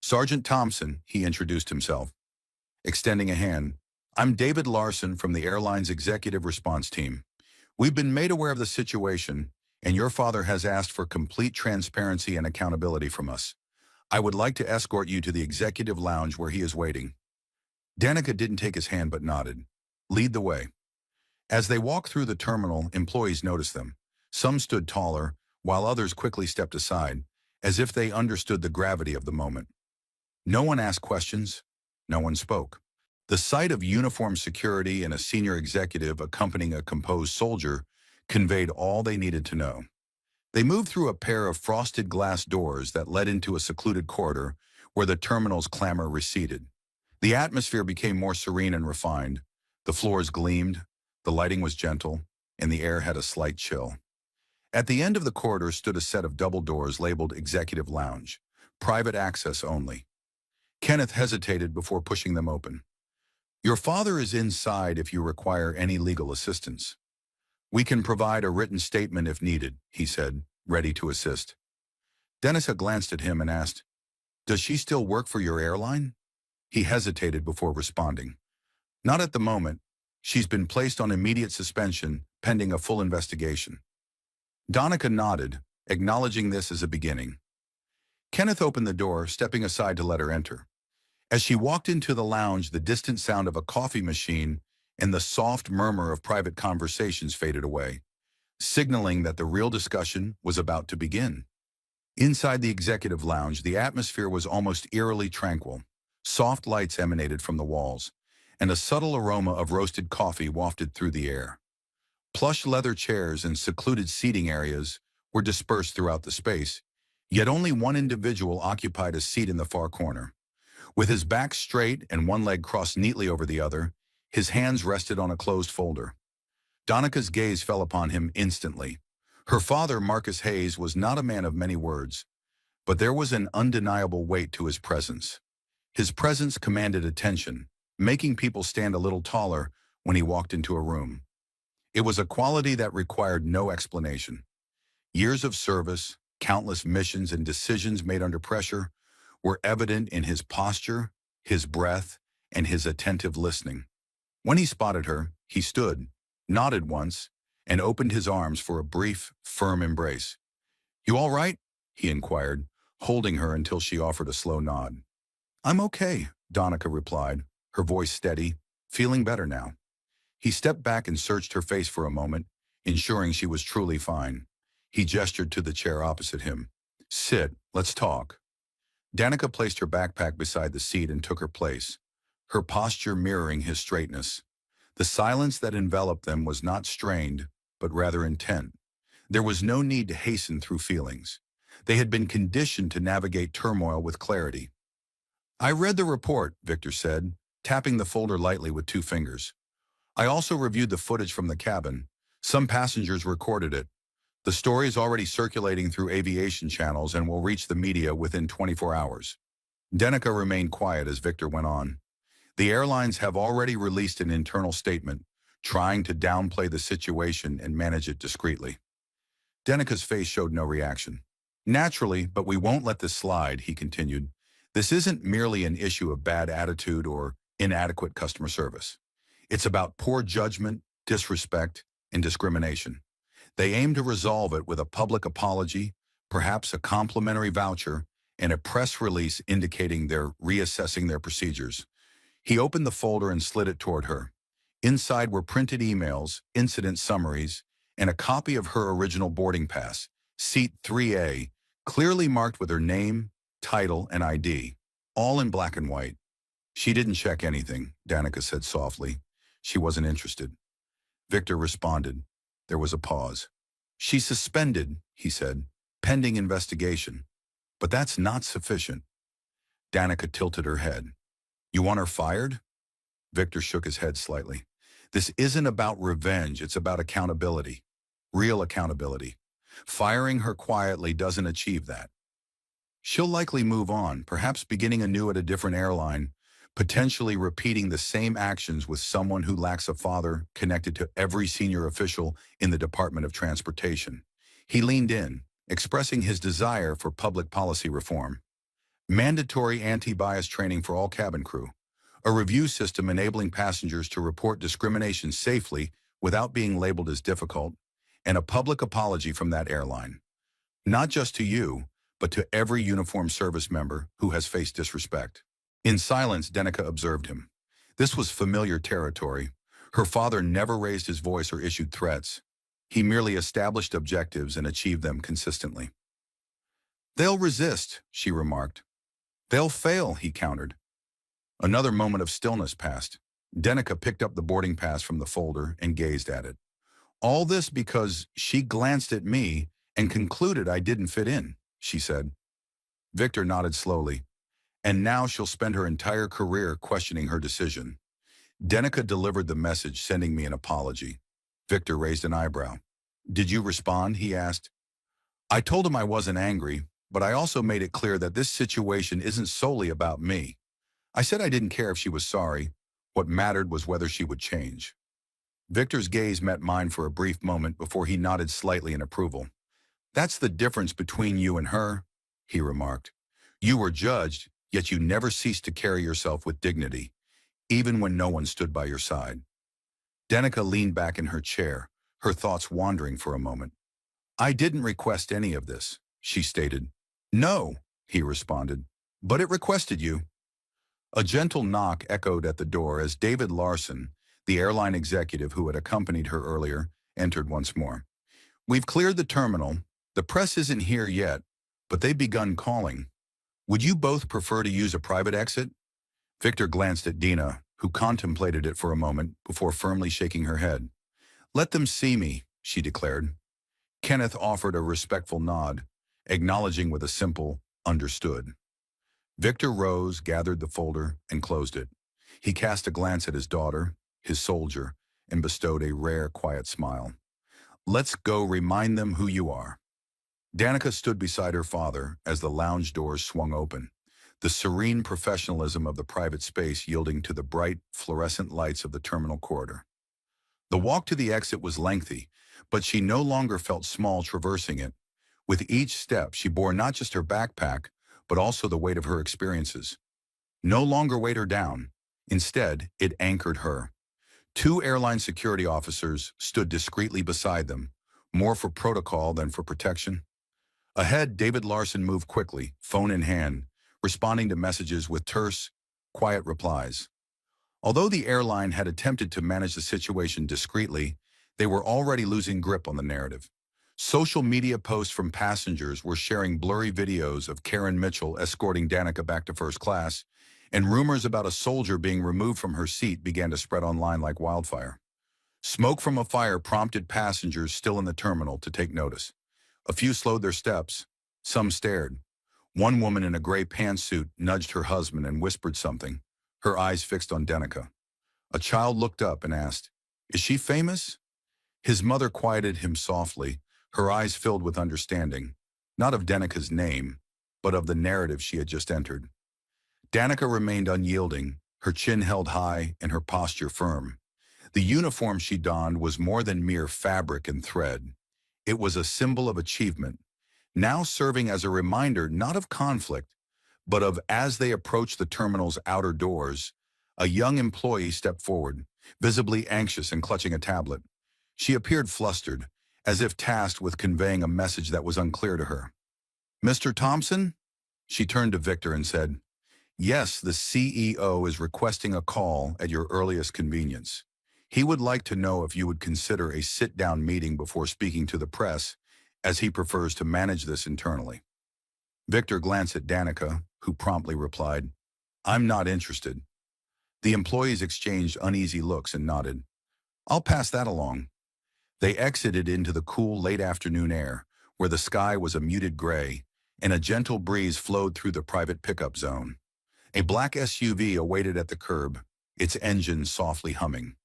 Speaker 1: Sergeant Thompson, he introduced himself. Extending a hand, I'm David Larson from the airline's executive response team. We've been made aware of the situation, and your father has asked for complete transparency and accountability from us. I would like to escort you to the executive lounge where he is waiting. Danica didn't take his hand but nodded. Lead the way. As they walked through the terminal, employees noticed them. Some stood taller, while others quickly stepped aside, as if they understood the gravity of the moment. No one asked questions. No one spoke. The sight of uniformed security and a senior executive accompanying a composed soldier conveyed all they needed to know. They moved through a pair of frosted glass doors that led into a secluded corridor where the terminal's clamor receded. The atmosphere became more serene and refined. The floors gleamed, the lighting was gentle, and the air had a slight chill. At the end of the corridor stood a set of double doors labeled Executive Lounge, private access only. Kenneth hesitated before pushing them open. Your father is inside if you require any legal assistance. We can provide a written statement if needed, he said, ready to assist. Danica glanced at him and asked, Does she still work for your airline? He hesitated before responding. Not at the moment. She's been placed on immediate suspension, pending a full investigation. Danica nodded, acknowledging this as a beginning. Kenneth opened the door, stepping aside to let her enter. As she walked into the lounge, the distant sound of a coffee machine and the soft murmur of private conversations faded away, signaling that the real discussion was about to begin. Inside the executive lounge, the atmosphere was almost eerily tranquil. Soft lights emanated from the walls, and a subtle aroma of roasted coffee wafted through the air. Plush leather chairs and secluded seating areas were dispersed throughout the space, yet only one individual occupied a seat in the far corner. With his back straight and one leg crossed neatly over the other, his hands rested on a closed folder. Donica's gaze fell upon him instantly. Her father, Marcus Hayes, was not a man of many words, but there was an undeniable weight to his presence. His presence commanded attention, making people stand a little taller when he walked into a room. It was a quality that required no explanation. Years of service, countless missions, and decisions made under pressure were evident in his posture, his breath, and his attentive listening. When he spotted her, he stood, nodded once, and opened his arms for a brief, firm embrace. "You all right?" he inquired, holding her until she offered a slow nod. "I'm okay," Donica replied, her voice steady, feeling better now. He stepped back and searched her face for a moment, ensuring she was truly fine. He gestured to the chair opposite him. "Sit, let's talk." Danica placed her backpack beside the seat and took her place, her posture mirroring his straightness. The silence that enveloped them was not strained, but rather intent. There was no need to hasten through feelings. They had been conditioned to navigate turmoil with clarity. "I read the report," Victor said, tapping the folder lightly with 2 fingers. "I also reviewed the footage from the cabin. Some passengers recorded it. The story is already circulating through aviation channels and will reach the media within 24 hours. Danica remained quiet as Victor went on. "The airlines have already released an internal statement, trying to downplay the situation and manage it discreetly." Danica's face showed no reaction. "Naturally, but we won't let this slide," he continued. "This isn't merely an issue of bad attitude or inadequate customer service. It's about poor judgment, disrespect, and discrimination. They aim to resolve it with a public apology, perhaps a complimentary voucher, and a press release indicating they're reassessing their procedures." He opened the folder and slid it toward her. Inside were printed emails, incident summaries, and a copy of her original boarding pass, Seat 3A, clearly marked with her name, title, and ID, all in black and white. "She didn't check anything," Danica said softly. "She wasn't interested." Victor responded. There was a pause. "She's suspended," he said, "pending investigation. But that's not sufficient." Danica tilted her head. "You want her fired?" Victor shook his head slightly. "This isn't about revenge, it's about accountability. Real accountability. Firing her quietly doesn't achieve that. She'll likely move on, perhaps beginning anew at a different airline, potentially repeating the same actions with someone who lacks a father connected to every senior official in the Department of Transportation." He leaned in, expressing his desire for public policy reform. Mandatory anti-bias training for all cabin crew. A review system enabling passengers to report discrimination safely without being labeled as difficult. And a public apology from that airline. Not just to you, but to every uniformed service member who has faced disrespect. In silence, Danica observed him. This was familiar territory. Her father never raised his voice or issued threats. He merely established objectives and achieved them consistently. "They'll resist," she remarked. "They'll fail," he countered. Another moment of stillness passed. Danica picked up the boarding pass from the folder and gazed at it. "All this because she glanced at me and concluded I didn't fit in," she said. Victor nodded slowly. "And now she'll spend her entire career questioning her decision." Danica delivered the message, sending me an apology. Victor raised an eyebrow. "Did you respond?" he asked. "I told him I wasn't angry, but I also made it clear that this situation isn't solely about me. I said I didn't care if she was sorry. What mattered was whether she would change." Victor's gaze met mine for a brief moment before he nodded slightly in approval. "That's the difference between you and her," he remarked. "You were judged, yet you never ceased to carry yourself with dignity, even when no one stood by your side." Danica leaned back in her chair, her thoughts wandering for a moment. "I didn't request any of this," she stated. "No," he responded, "but it requested you." A gentle knock echoed at the door as David Larson, the airline executive who had accompanied her earlier, entered once more. "We've cleared the terminal. The press isn't here yet, but they've begun calling. Would you both prefer to use a private exit?" Victor glanced at Dina, who contemplated it for a moment before firmly shaking her head. "Let them see me," she declared. Kenneth offered a respectful nod, acknowledging with a simple, understood. Victor rose, gathered the folder, and closed it. He cast a glance at his daughter, his soldier, and bestowed a rare, quiet smile. Let's go remind them who you are. Danica stood beside her father as the lounge doors swung open, the serene professionalism of the private space yielding to the bright, fluorescent lights of the terminal corridor. The walk to the exit was lengthy, but she no longer felt small traversing it. With each step, she bore not just her backpack, but also the weight of her experiences. No longer weighed her down. Instead, it anchored her. Two airline security officers stood discreetly beside them, more for protocol than for protection. Ahead, David Larson moved quickly, phone in hand, responding to messages with terse, quiet replies. Although the airline had attempted to manage the situation discreetly, they were already losing grip on the narrative. Social media posts from passengers were sharing blurry videos of Karen Mitchell escorting Danica back to first class, and rumors about a soldier being removed from her seat began to spread online like wildfire. Smoke from a fire prompted passengers still in the terminal to take notice. A few slowed their steps. Some stared. One woman in a gray pantsuit nudged her husband and whispered something, her eyes fixed on Danica. A child looked up and asked, "Is she famous?" His mother quieted him softly, her eyes filled with understanding, not of Danica's name, but of the narrative she had just entered. Danica remained unyielding, her chin held high and her posture firm. The uniform she donned was more than mere fabric and thread. It was a symbol of achievement, now serving as a reminder not of conflict, but of as they approached the terminal's outer doors, a young employee stepped forward, visibly anxious and clutching a tablet. She appeared flustered, as if tasked with conveying a message that was unclear to her. "Mr. Thompson?" She turned to Victor and said, "Yes, the CEO is requesting a call at your earliest convenience. He would like to know if you would consider a sit-down meeting before speaking to the press, as he prefers to manage this internally." Victor glanced at Danica, who promptly replied, "I'm not interested." The employees exchanged uneasy looks and nodded. "I'll pass that along." They exited into the cool late afternoon air, where the sky was a muted gray, and a gentle breeze flowed through the private pickup zone. A black SUV awaited at the curb, its engine softly humming.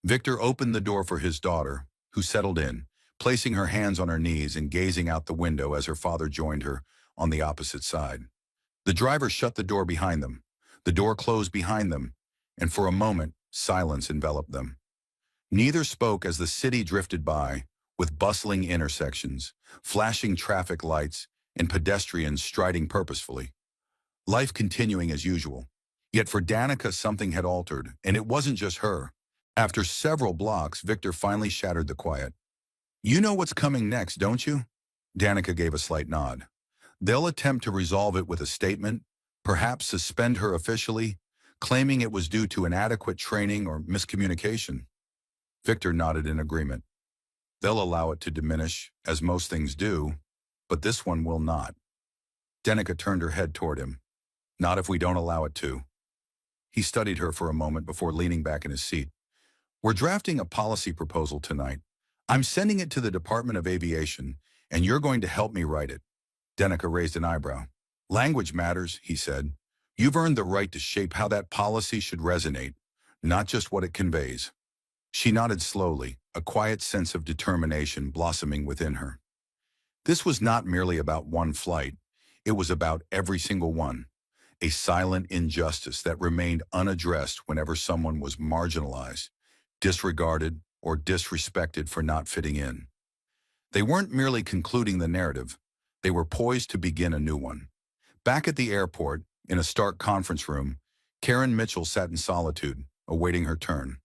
Speaker 1: Victor opened the door for his daughter, who settled in, placing her hands on her knees and gazing out the window as her father joined her on the opposite side. The driver shut the door behind them. The door closed behind them, and for a moment, silence enveloped them. Neither spoke as the city drifted by, with bustling intersections, flashing traffic lights, and pedestrians striding purposefully. Life continuing as usual. Yet for Danica something had altered, and it wasn't just her. After several blocks, Victor finally shattered the quiet. "You know what's coming next, don't you?" Danica gave a slight nod. "They'll attempt to resolve it with a statement, perhaps suspend her officially, claiming it was due to inadequate training or miscommunication." Victor nodded in agreement. "They'll allow it to diminish, as most things do, but this one will not." Danica turned her head toward him. "Not if we don't allow it to." He studied her for a moment before leaning back in his seat. "We're drafting a policy proposal tonight. I'm sending it to the Department of Aviation, and you're going to help me write it." Danica raised an eyebrow. "Language matters," he said. "You've earned the right to shape how that policy should resonate, not just what it conveys." She nodded slowly, a quiet sense of determination blossoming within her. This was not merely about one flight. It was about every single one. A silent injustice that remained unaddressed whenever someone was marginalized, disregarded, or disrespected for not fitting in. They weren't merely concluding the narrative. They were poised to begin a new one. Back at the airport, in a stark conference room, Karen Mitchell sat in solitude, awaiting her turn.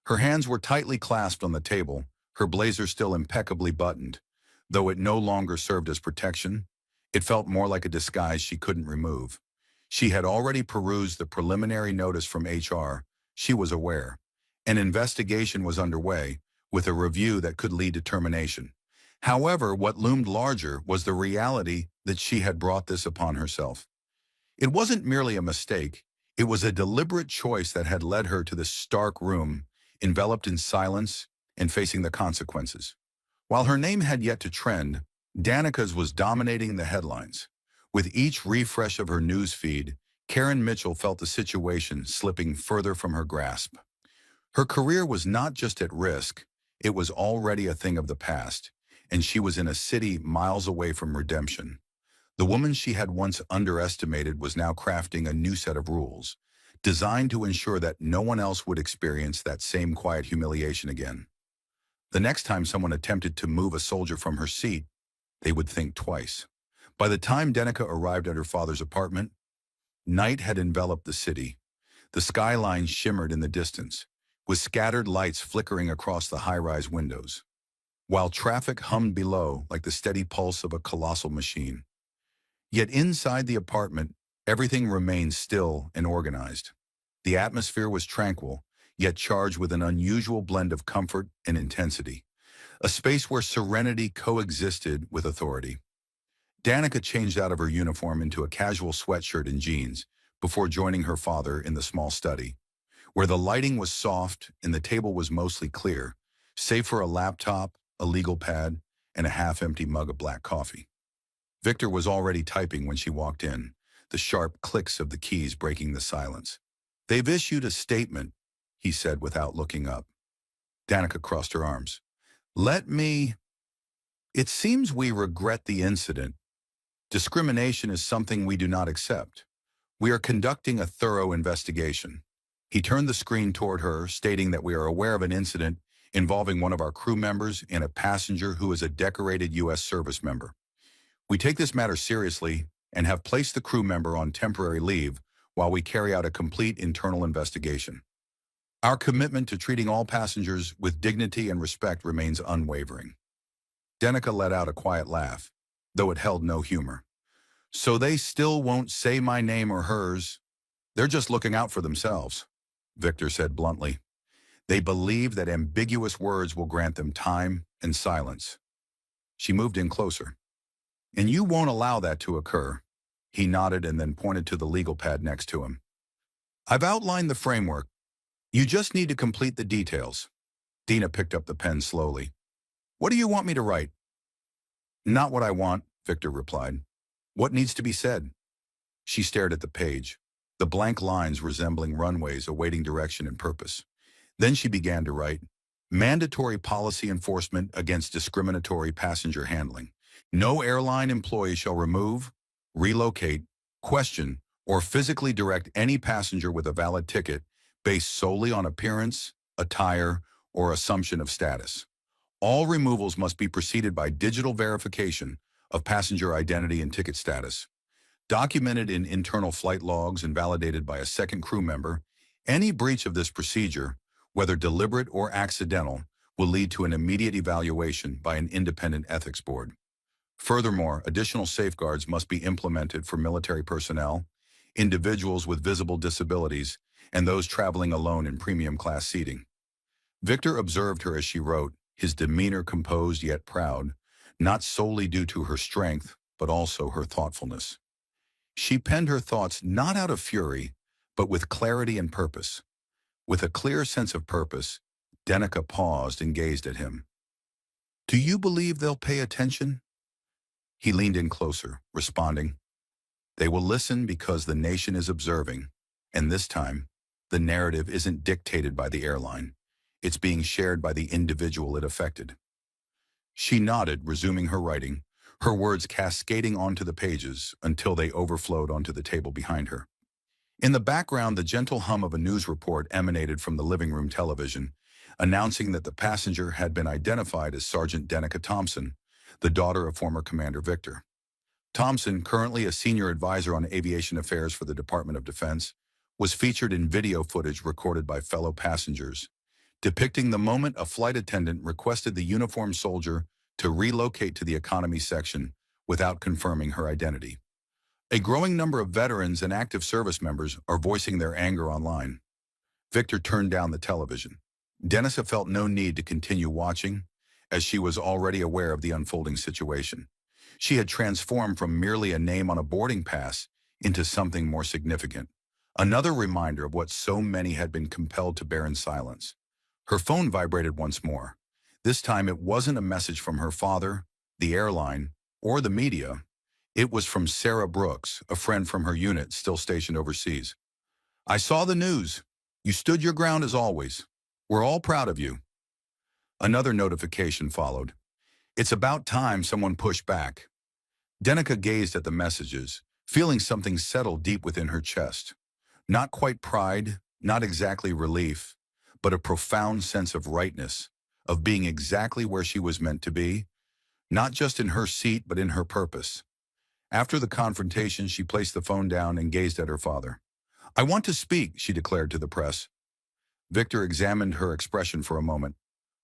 Speaker 1: Her hands were tightly clasped on the table, her blazer still impeccably buttoned. Though it no longer served as protection, it felt more like a disguise she couldn't remove. She had already perused the preliminary notice from HR. She was aware. An investigation was underway, with a review that could lead to termination. However, what loomed larger was the reality that she had brought this upon herself. It wasn't merely a mistake. It was a deliberate choice that had led her to this stark room, enveloped in silence and facing the consequences. While her name had yet to trend, Danica's was dominating the headlines. With each refresh of her news feed, Karen Mitchell felt the situation slipping further from her grasp. Her career was not just at risk, it was already a thing of the past, and she was in a city miles away from redemption. The woman she had once underestimated was now crafting a new set of rules, designed to ensure that no one else would experience that same quiet humiliation again. The next time someone attempted to move a soldier from her seat, they would think twice. By the time Danica arrived at her father's apartment, night had enveloped the city. The skyline shimmered in the distance, with scattered lights flickering across the high-rise windows, while traffic hummed below like the steady pulse of a colossal machine. Yet inside the apartment, everything remained still and organized. The atmosphere was tranquil, yet charged with an unusual blend of comfort and intensity, a space where serenity coexisted with authority. Danica changed out of her uniform into a casual sweatshirt and jeans before joining her father in the small study, where the lighting was soft and the table was mostly clear, save for a laptop, a legal pad, and a half-empty mug of black coffee. Victor was already typing when she walked in, the sharp clicks of the keys breaking the silence. "They've issued a statement," he said without looking up. Danica crossed her arms. It seems we regret the incident. Discrimination is something we do not accept. We are conducting a thorough investigation." He turned the screen toward her, stating that we are aware of an incident involving one of our crew members and a passenger who is a decorated U.S. service member. We take this matter seriously and have placed the crew member on temporary leave while we carry out a complete internal investigation. Our commitment to treating all passengers with dignity and respect remains unwavering. Danica let out a quiet laugh, though it held no humor. "So they still won't say my name or hers. They're just looking out for themselves," Victor said bluntly. "They believe that ambiguous words will grant them time and silence." She moved in closer. "And you won't allow that to occur." He nodded and then pointed to the legal pad next to him. "I've outlined the framework. You just need to complete the details." Dina picked up the pen slowly. "What do you want me to write?" "Not what I want," Victor replied. "What needs to be said?" She stared at the page, the blank lines resembling runways awaiting direction and purpose. Then she began to write, "Mandatory policy enforcement against discriminatory passenger handling. No airline employee shall remove, relocate, question, or physically direct any passenger with a valid ticket based solely on appearance, attire, or assumption of status. All removals must be preceded by digital verification of passenger identity and ticket status. Documented in internal flight logs and validated by a second crew member, any breach of this procedure, whether deliberate or accidental, will lead to an immediate evaluation by an independent ethics board. Furthermore, additional safeguards must be implemented for military personnel, individuals with visible disabilities, and those traveling alone in premium class seating." Victor observed her as she wrote, his demeanor composed yet proud, not solely due to her strength, but also her thoughtfulness. She penned her thoughts not out of fury, but with clarity and purpose. With a clear sense of purpose, Danica paused and gazed at him. "Do you believe they'll pay attention?" He leaned in closer, responding, "They will listen because the nation is observing, and this time, the narrative isn't dictated by the airline. It's being shared by the individual it affected." She nodded, resuming her writing, her words cascading onto the pages until they overflowed onto the table behind her. In the background, the gentle hum of a news report emanated from the living room television, announcing that the passenger had been identified as Sergeant Danica Thompson, the daughter of former Commander Victor. Thompson, currently a senior advisor on aviation affairs for the Department of Defense, was featured in video footage recorded by fellow passengers, depicting the moment a flight attendant requested the uniformed soldier to relocate to the economy section without confirming her identity. A growing number of veterans and active service members are voicing their anger online. Victor turned down the television. Danica felt no need to continue watching, as she was already aware of the unfolding situation. She had transformed from merely a name on a boarding pass into something more significant, another reminder of what so many had been compelled to bear in silence. Her phone vibrated once more, This time it wasn't a message from her father, the airline, or the media. It was from Sarah Brooks, a friend from her unit still stationed overseas. "I saw the news. You stood your ground as always. We're all proud of you." Another notification followed. "It's about time someone pushed back." Danica gazed at the messages, feeling something settle deep within her chest. Not quite pride, not exactly relief, but a profound sense of rightness, of being exactly where she was meant to be, not just in her seat but in her purpose. After the confrontation, she placed the phone down and gazed at her father. "I want to speak," she declared to the press. Victor examined her expression for a moment.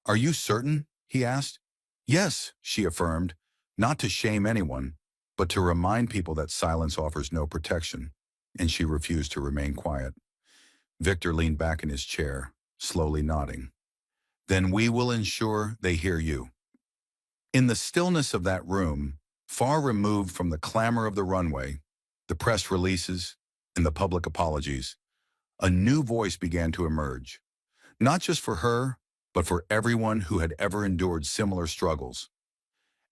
Speaker 1: "Are you certain?" he asked. "Yes," she affirmed, not to shame anyone, but to remind people that silence offers no protection, and she refused to remain quiet. Victor leaned back in his chair, slowly nodding. "Then we will ensure they hear you." In the stillness of that room, far removed from the clamor of the runway, the press releases, and the public apologies, a new voice began to emerge. Not just for her, but for everyone who had ever endured similar struggles.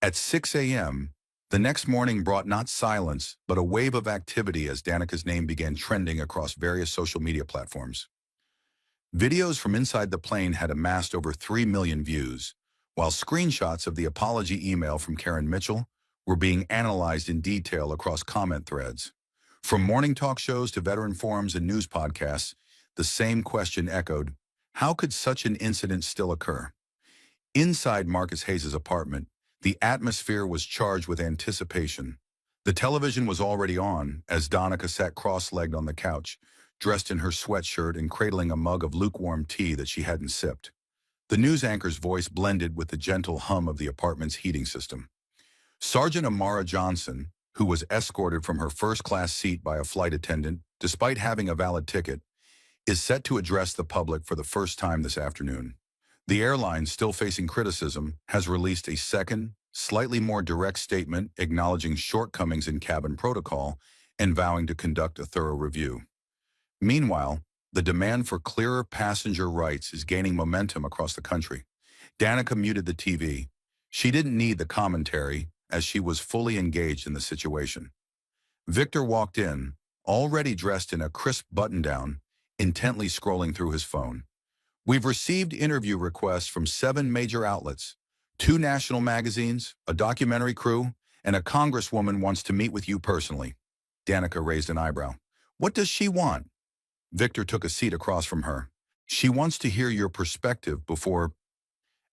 Speaker 1: At 6 a.m., the next morning brought not silence, but a wave of activity as Danica's name began trending across various social media platforms. Videos from inside the plane had amassed over 3 million views, while screenshots of the apology email from Karen Mitchell were being analyzed in detail across comment threads. From morning talk shows to veteran forums and news podcasts, the same question echoed: how could such an incident still occur? Inside Marcus Hayes' apartment, the atmosphere was charged with anticipation. The television was already on as Danica sat cross-legged on the couch, dressed in her sweatshirt and cradling a mug of lukewarm tea that she hadn't sipped. The news anchor's voice blended with the gentle hum of the apartment's heating system. Sergeant Amara Johnson, who was escorted from her first-class seat by a flight attendant, despite having a valid ticket, is set to address the public for the first time this afternoon. The airline, still facing criticism, has released a second, slightly more direct statement acknowledging shortcomings in cabin protocol and vowing to conduct a thorough review. Meanwhile, the demand for clearer passenger rights is gaining momentum across the country. Danica muted the TV. She didn't need the commentary, as she was fully engaged in the situation. Victor walked in, already dressed in a crisp button-down, intently scrolling through his phone. "We've received interview requests from 7 major outlets, 2 national magazines, a documentary crew, and a congresswoman wants to meet with you personally." Danica raised an eyebrow. "What does she want?" Victor took a seat across from her. "She wants to hear your perspective before—"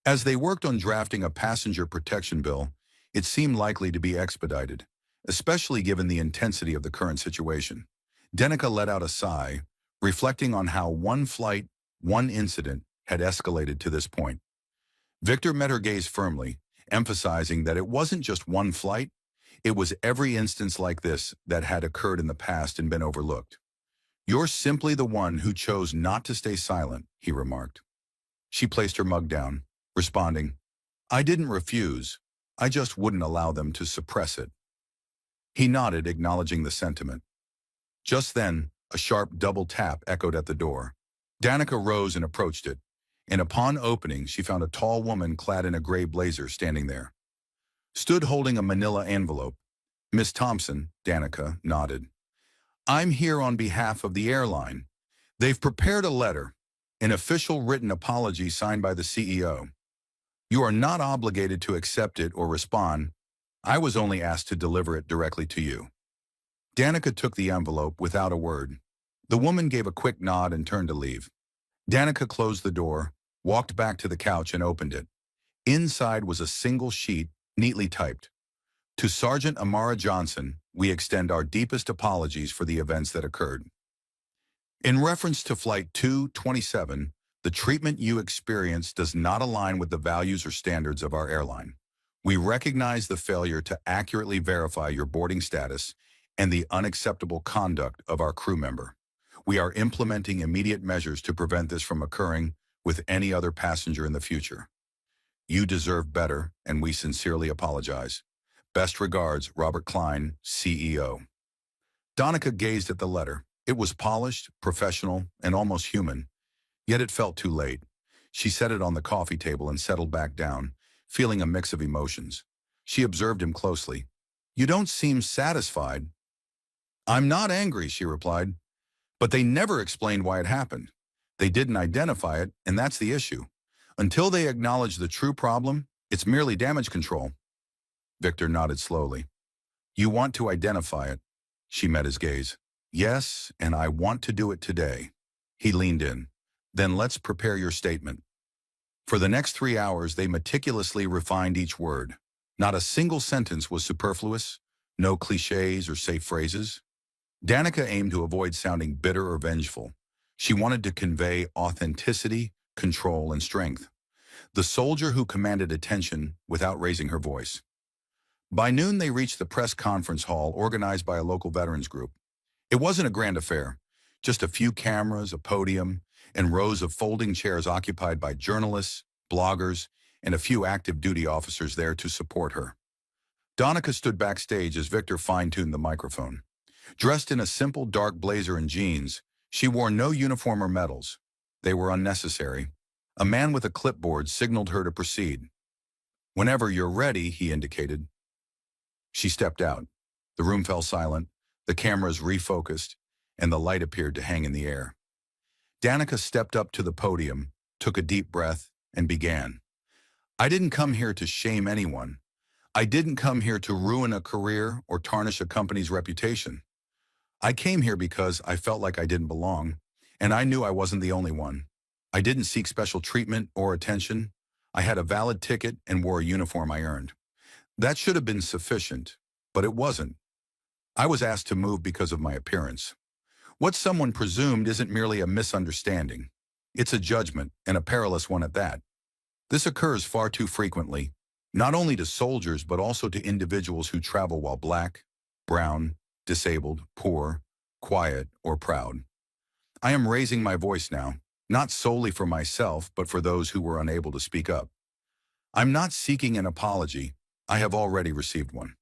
Speaker 1: As they worked on drafting a passenger protection bill, it seemed likely to be expedited, especially given the intensity of the current situation. Danica let out a sigh, reflecting on how one flight, one incident had escalated to this point. Victor met her gaze firmly, emphasizing that it wasn't just one flight, it was every instance like this that had occurred in the past and been overlooked. "You're simply the one who chose not to stay silent," he remarked. She placed her mug down, responding, "I didn't refuse, I just wouldn't allow them to suppress it." He nodded, acknowledging the sentiment. Just then, a sharp double tap echoed at the door. Danica rose and approached it, and upon opening, she found a tall woman clad in a gray blazer standing there. Stood holding a manila envelope. "Miss Thompson," Danica nodded. "I'm here on behalf of the airline. They've prepared a letter, an official written apology signed by the CEO. You are not obligated to accept it or respond. I was only asked to deliver it directly to you." Danica took the envelope without a word. The woman gave a quick nod and turned to leave. Danica closed the door, walked back to the couch and opened it. Inside was a single sheet, neatly typed. "To Sergeant Amara Johnson, we extend our deepest apologies for the events that occurred. In reference to Flight 227, the treatment you experienced does not align with the values or standards of our airline. We recognize the failure to accurately verify your boarding status and the unacceptable conduct of our crew member. We are implementing immediate measures to prevent this from occurring with any other passenger in the future. You deserve better, and we sincerely apologize. Best regards, Robert Klein, CEO." Danica gazed at the letter. It was polished, professional, and almost human, yet it felt too late. She set it on the coffee table and settled back down, feeling a mix of emotions. She observed him closely. "You don't seem satisfied." "I'm not angry," she replied. "But they never explained why it happened. They didn't identify it, and that's the issue. Until they acknowledge the true problem, it's merely damage control." Victor nodded slowly. "You want to identify it." She met his gaze. "Yes, and I want to do it today." He leaned in. "Then let's prepare your statement." For the next 3 hours, they meticulously refined each word. Not a single sentence was superfluous, no cliches or safe phrases. Danica aimed to avoid sounding bitter or vengeful. She wanted to convey authenticity, control, and strength. The soldier who commanded attention without raising her voice. By noon, they reached the press conference hall organized by a local veterans group. It wasn't a grand affair, just a few cameras, a podium, and rows of folding chairs occupied by journalists, bloggers, and a few active duty officers there to support her. Danica stood backstage as Victor fine-tuned the microphone. Dressed in a simple dark blazer and jeans, she wore no uniform or medals. They were unnecessary. A man with a clipboard signaled her to proceed. "Whenever you're ready," he indicated. She stepped out. The room fell silent, the cameras refocused, and the light appeared to hang in the air. Danica stepped up to the podium, took a deep breath, and began. "I didn't come here to shame anyone. I didn't come here to ruin a career or tarnish a company's reputation. I came here because I felt like I didn't belong, and I knew I wasn't the only one. I didn't seek special treatment or attention. I had a valid ticket and wore a uniform I earned. That should have been sufficient, but it wasn't. I was asked to move because of my appearance. What someone presumed isn't merely a misunderstanding. It's a judgment, and a perilous one at that. This occurs far too frequently, not only to soldiers but also to individuals who travel while black, brown, disabled, poor, quiet, or proud. I am raising my voice now, not solely for myself but for those who were unable to speak up. I'm not seeking an apology. I have already received one.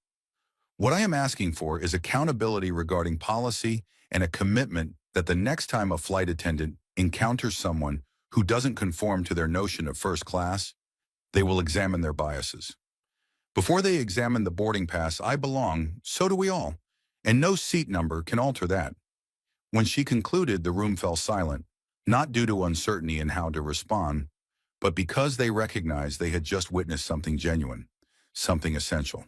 Speaker 1: What I am asking for is accountability regarding policy and a commitment that the next time a flight attendant encounters someone who doesn't conform to their notion of first class, they will examine their biases. Before they examine the boarding pass I belong, so do we all, and no seat number can alter that." When she concluded, the room fell silent, not due to uncertainty in how to respond, but because they recognized they had just witnessed something genuine, something essential.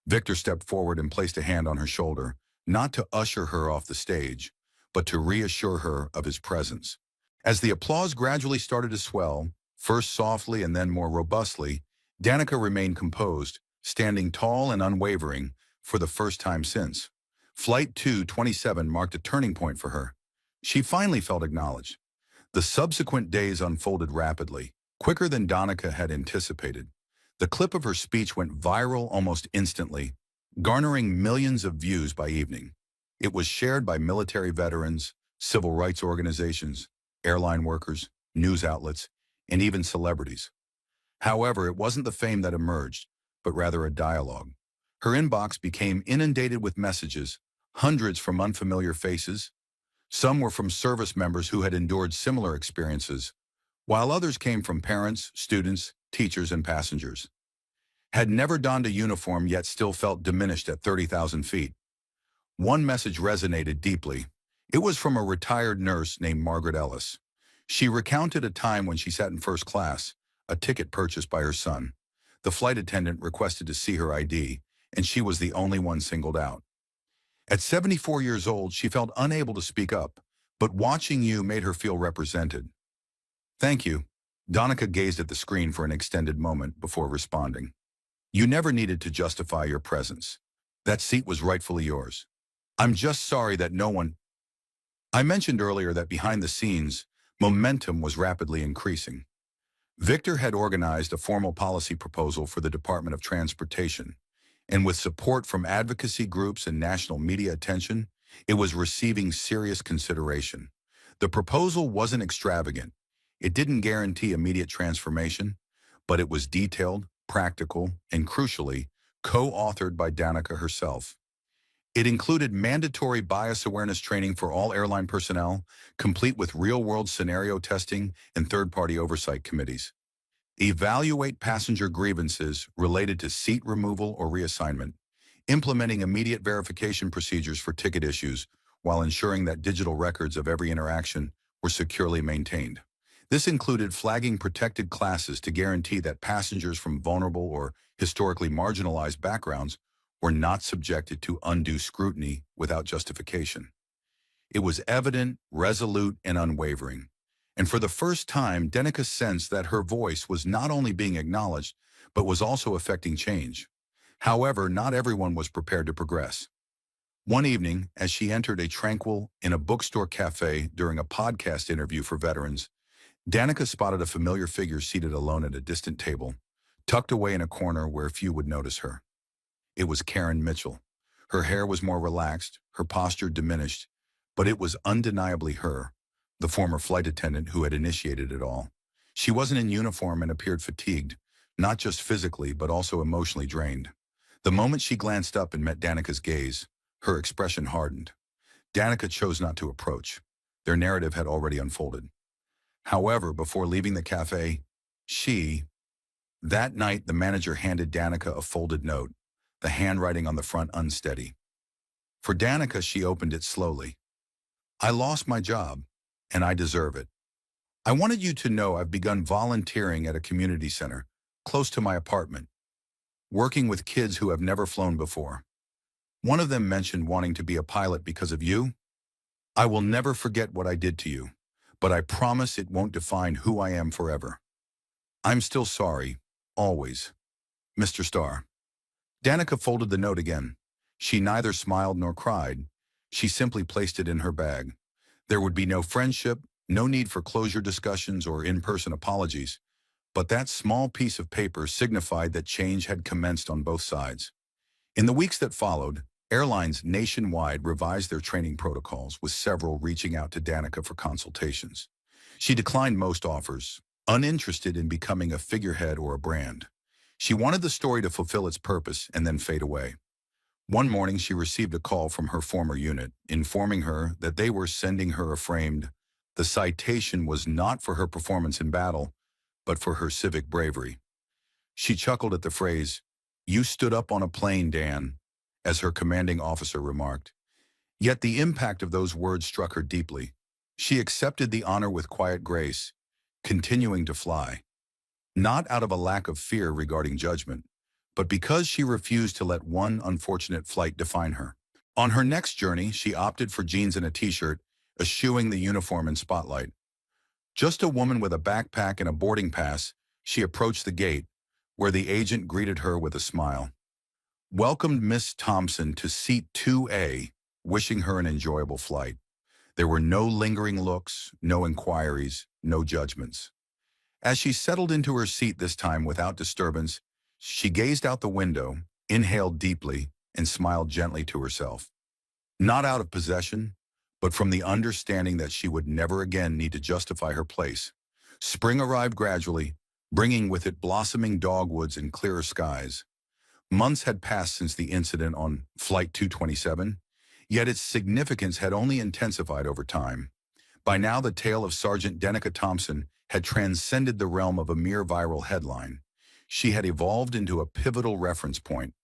Speaker 1: Victor stepped forward and placed a hand on her shoulder, not to usher her off the stage, but to reassure her of his presence. As the applause gradually started to swell, first softly and then more robustly, Danica remained composed, standing tall and unwavering for the first time since. Flight 227 marked a turning point for her. She finally felt acknowledged. The subsequent days unfolded rapidly, quicker than Danica had anticipated. The clip of her speech went viral almost instantly, garnering millions of views by evening. It was shared by military veterans, civil rights organizations, airline workers, news outlets, and even celebrities. However, it wasn't the fame that emerged, but rather a dialogue. Her inbox became inundated with messages, hundreds from unfamiliar faces. Some were from service members who had endured similar experiences, while others came from parents, students, teachers, and passengers. Had never donned a uniform yet still felt diminished at 30,000 feet. One message resonated deeply. It was from a retired nurse named Margaret Ellis. She recounted a time when she sat in first class, a ticket purchased by her son. The flight attendant requested to see her ID, and she was the only one singled out. At 74 years old, she felt unable to speak up, but watching you made her feel represented. "Thank you." Danica gazed at the screen for an extended moment before responding. "You never needed to justify your presence. That seat was rightfully yours. I'm just sorry that no one—" I mentioned earlier that behind the scenes, momentum was rapidly increasing. Victor had organized a formal policy proposal for the Department of Transportation, and with support from advocacy groups and national media attention, it was receiving serious consideration. The proposal wasn't extravagant. It didn't guarantee immediate transformation, but it was detailed, practical, and crucially, co-authored by Danica herself. It included mandatory bias awareness training for all airline personnel, complete with real-world scenario testing and third-party oversight committees. Evaluate passenger grievances related to seat removal or reassignment, implementing immediate verification procedures for ticket issues while ensuring that digital records of every interaction were securely maintained. This included flagging protected classes to guarantee that passengers from vulnerable or historically marginalized backgrounds were not subjected to undue scrutiny without justification. It was evident, resolute, and unwavering. And for the first time, Danica sensed that her voice was not only being acknowledged, but was also affecting change. However, not everyone was prepared to progress. One evening, as she entered a tranquil in a bookstore cafe during a podcast interview for veterans, Danica spotted a familiar figure seated alone at a distant table, tucked away in a corner where few would notice her. It was Karen Mitchell. Her hair was more relaxed, her posture diminished, but it was undeniably her, the former flight attendant who had initiated it all. She wasn't in uniform and appeared fatigued, not just physically but also emotionally drained. The moment she glanced up and met Danica's gaze, her expression hardened. Danica chose not to approach. Their narrative had already unfolded. However, before leaving the cafe, that night the manager handed Danica a folded note, the handwriting on the front unsteady. For Danica, she opened it slowly. "I lost my job, and I deserve it. I wanted you to know I've begun volunteering at a community center, close to my apartment, working with kids who have never flown before. One of them mentioned wanting to be a pilot because of you. I will never forget what I did to you, but I promise it won't define who I am forever. I'm still sorry, always. Mr. Starr." Danica folded the note again. She neither smiled nor cried. She simply placed it in her bag. There would be no friendship, no need for closure discussions or in-person apologies, but that small piece of paper signified that change had commenced on both sides. In the weeks that followed, airlines nationwide revised their training protocols, with several reaching out to Danica for consultations. She declined most offers, uninterested in becoming a figurehead or a brand. She wanted the story to fulfill its purpose and then fade away. One morning, she received a call from her former unit, informing her that they were sending her a framed. The citation was not for her performance in battle, but for her civic bravery. She chuckled at the phrase, "You stood up on a plane, Dan," as her commanding officer remarked. Yet the impact of those words struck her deeply. She accepted the honor with quiet grace, continuing to fly. Not out of a lack of fear regarding judgment, but because she refused to let one unfortunate flight define her. On her next journey, she opted for jeans and a t-shirt, eschewing the uniform and spotlight. Just a woman with a backpack and a boarding pass, she approached the gate, where the agent greeted her with a smile. Welcomed Miss Thompson to seat 2A, wishing her an enjoyable flight. There were no lingering looks, no inquiries, no judgments. As she settled into her seat this time without disturbance, she gazed out the window, inhaled deeply, and smiled gently to herself. Not out of possession, but from the understanding that she would never again need to justify her place. Spring arrived gradually, bringing with it blossoming dogwoods and clearer skies. Months had passed since the incident on Flight 227, yet its significance had only intensified over time. By now, the tale of Sergeant Danica Thompson had transcended the realm of a mere viral headline. She had evolved into a pivotal reference point.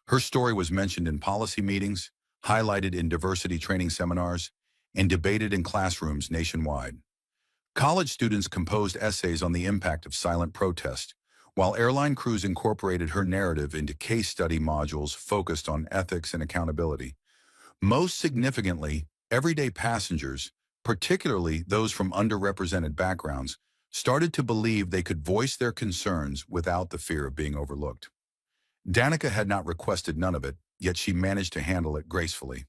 Speaker 1: Her story was mentioned in policy meetings, highlighted in diversity training seminars, and debated in classrooms nationwide. College students composed essays on the impact of silent protest, while airline crews incorporated her narrative into case study modules focused on ethics and accountability. Most significantly, everyday passengers, particularly those from underrepresented backgrounds, started to believe they could voice their concerns without the fear of being overlooked. Danica had not requested none of it, yet she managed to handle it gracefully.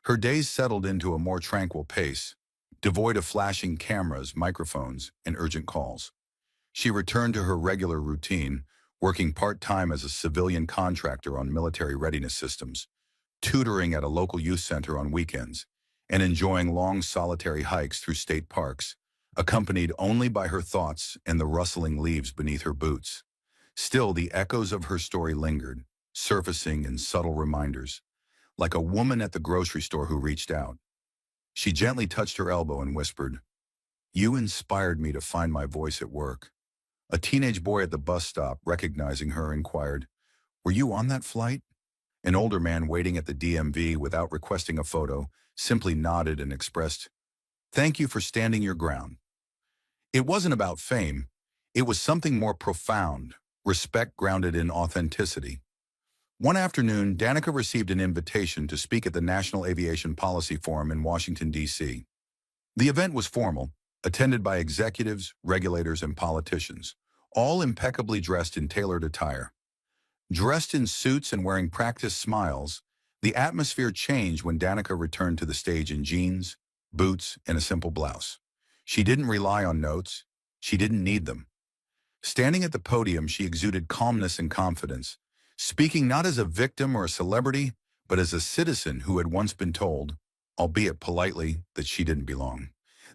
Speaker 1: Her days settled into a more tranquil pace, devoid of flashing cameras, microphones, and urgent calls. She returned to her regular routine, working part-time as a civilian contractor on military readiness systems, tutoring at a local youth center on weekends, and enjoying long solitary hikes through state parks, accompanied only by her thoughts and the rustling leaves beneath her boots. Still, the echoes of her story lingered, surfacing in subtle reminders. like a woman at the grocery store who reached out. She gently touched her elbow and whispered, "You inspired me to find my voice at work." A teenage boy at the bus stop, recognizing her, inquired, "Were you on that flight?" An older man waiting at the DMV without requesting a photo simply nodded and expressed, "Thank you for standing your ground." It wasn't about fame. It was something more profound, respect grounded in authenticity. One afternoon, Danica received an invitation to speak at the National Aviation Policy Forum in Washington, D.C. The event was formal, attended by executives, regulators, and politicians, all impeccably dressed in tailored attire. Dressed in suits and wearing practiced smiles, the atmosphere changed when Danica returned to the stage in jeans, boots, and a simple blouse. She didn't rely on notes. She didn't need them. Standing at the podium, she exuded calmness and confidence, speaking not as a victim or a celebrity, but as a citizen who had once been told, albeit politely, that she didn't belong.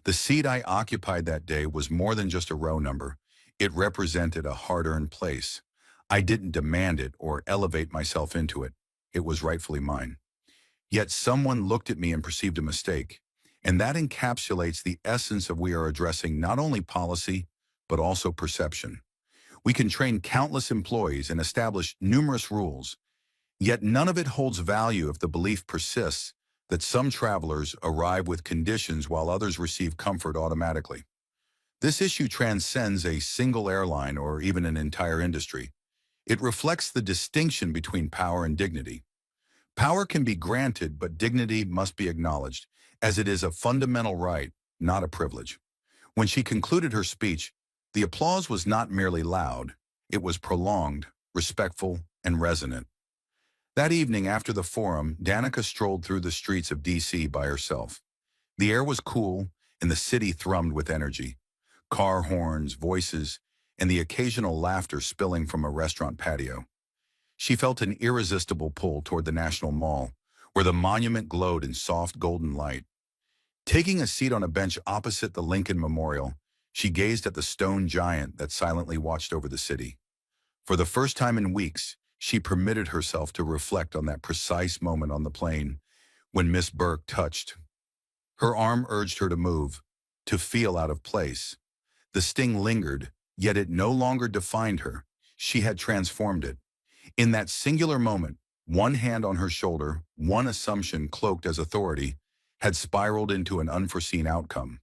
Speaker 1: The seat I occupied that day was more than just a row number. It represented a hard-earned place. I didn't demand it or elevate myself into it. It was rightfully mine. Yet someone looked at me and perceived a mistake. And that encapsulates the essence of we are addressing not only policy, but also perception. We can train countless employees and establish numerous rules, yet none of it holds value if the belief persists that some travelers arrive with conditions while others receive comfort automatically. This issue transcends a single airline or even an entire industry. It reflects the distinction between power and dignity. Power can be granted, but dignity must be acknowledged, as it is a fundamental right, not a privilege. When she concluded her speech, the applause was not merely loud, it was prolonged, respectful, and resonant. That evening after the forum, Danica strolled through the streets of D.C. by herself. The air was cool, and the city thrummed with energy. Car horns, voices, and the occasional laughter spilling from a restaurant patio. She felt an irresistible pull toward the National Mall, where the monument glowed in soft golden light. Taking a seat on a bench opposite the Lincoln Memorial, she gazed at the stone giant that silently watched over the city. For the first time in weeks, she permitted herself to reflect on that precise moment on the plane when Miss Burke touched. Her arm urged her to move, to feel out of place. The sting lingered, yet it no longer defined her. She had transformed it. In that singular moment, one hand on her shoulder, one assumption cloaked as authority, had spiraled into an unforeseen outcome.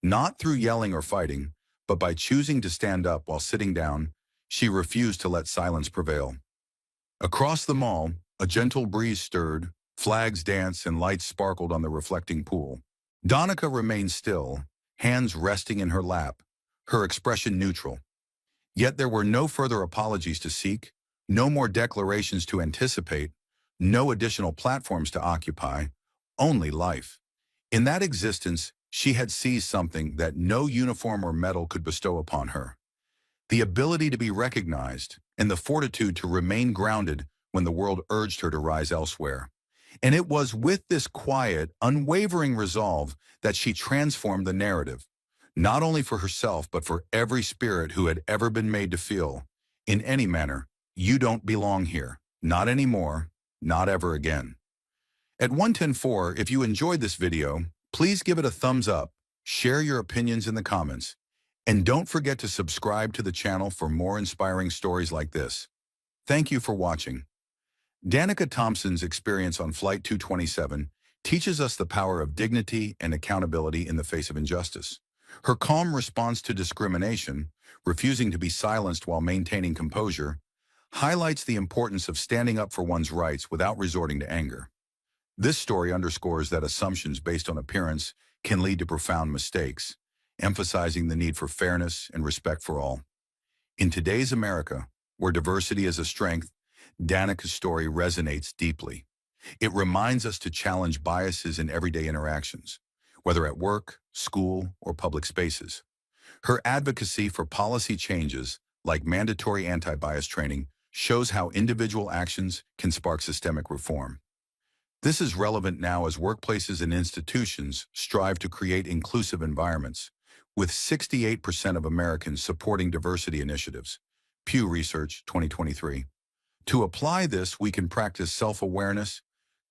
Speaker 1: Not through yelling or fighting, but by choosing to stand up while sitting down, she refused to let silence prevail. Across the mall, a gentle breeze stirred, flags danced and lights sparkled on the reflecting pool. Danica remained still, hands resting in her lap, her expression neutral. Yet there were no further apologies to seek, no more declarations to anticipate, no additional platforms to occupy, only life. In that existence, she had seized something that no uniform or medal could bestow upon her. The ability to be recognized and the fortitude to remain grounded when the world urged her to rise elsewhere. And it was with this quiet, unwavering resolve that she transformed the narrative, not only for herself but for every spirit who had ever been made to feel, in any manner, you don't belong here, not anymore, not ever again. At 110.4, if you enjoyed this video, please give it a thumbs up, share your opinions in the comments, and don't forget to subscribe to the channel for more inspiring stories like this. Thank you for watching. Danica Thompson's experience on Flight 227 teaches us the power of dignity and accountability in the face of injustice. Her calm response to discrimination, refusing to be silenced while maintaining composure, highlights the importance of standing up for one's rights without resorting to anger. This story underscores that assumptions based on appearance can lead to profound mistakes, emphasizing the need for fairness and respect for all. In today's America, where diversity is a strength, Danica's story resonates deeply. It reminds us to challenge biases in everyday interactions, whether at work, school, or public spaces. Her advocacy for policy changes, like mandatory anti-bias training, shows how individual actions can spark systemic reform. This is relevant now as workplaces and institutions strive to create inclusive environments, with 68% of Americans supporting diversity initiatives. Pew Research 2023. To apply this, we can practice self-awareness,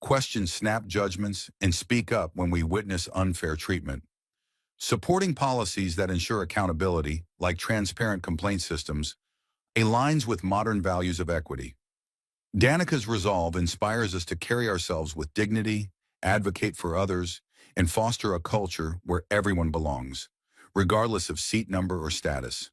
Speaker 1: question snap judgments, and speak up when we witness unfair treatment. Supporting policies that ensure accountability, like transparent complaint systems, aligns with modern values of equity. Danica's resolve inspires us to carry ourselves with dignity, advocate for others, and foster a culture where everyone belongs, regardless of seat number or status.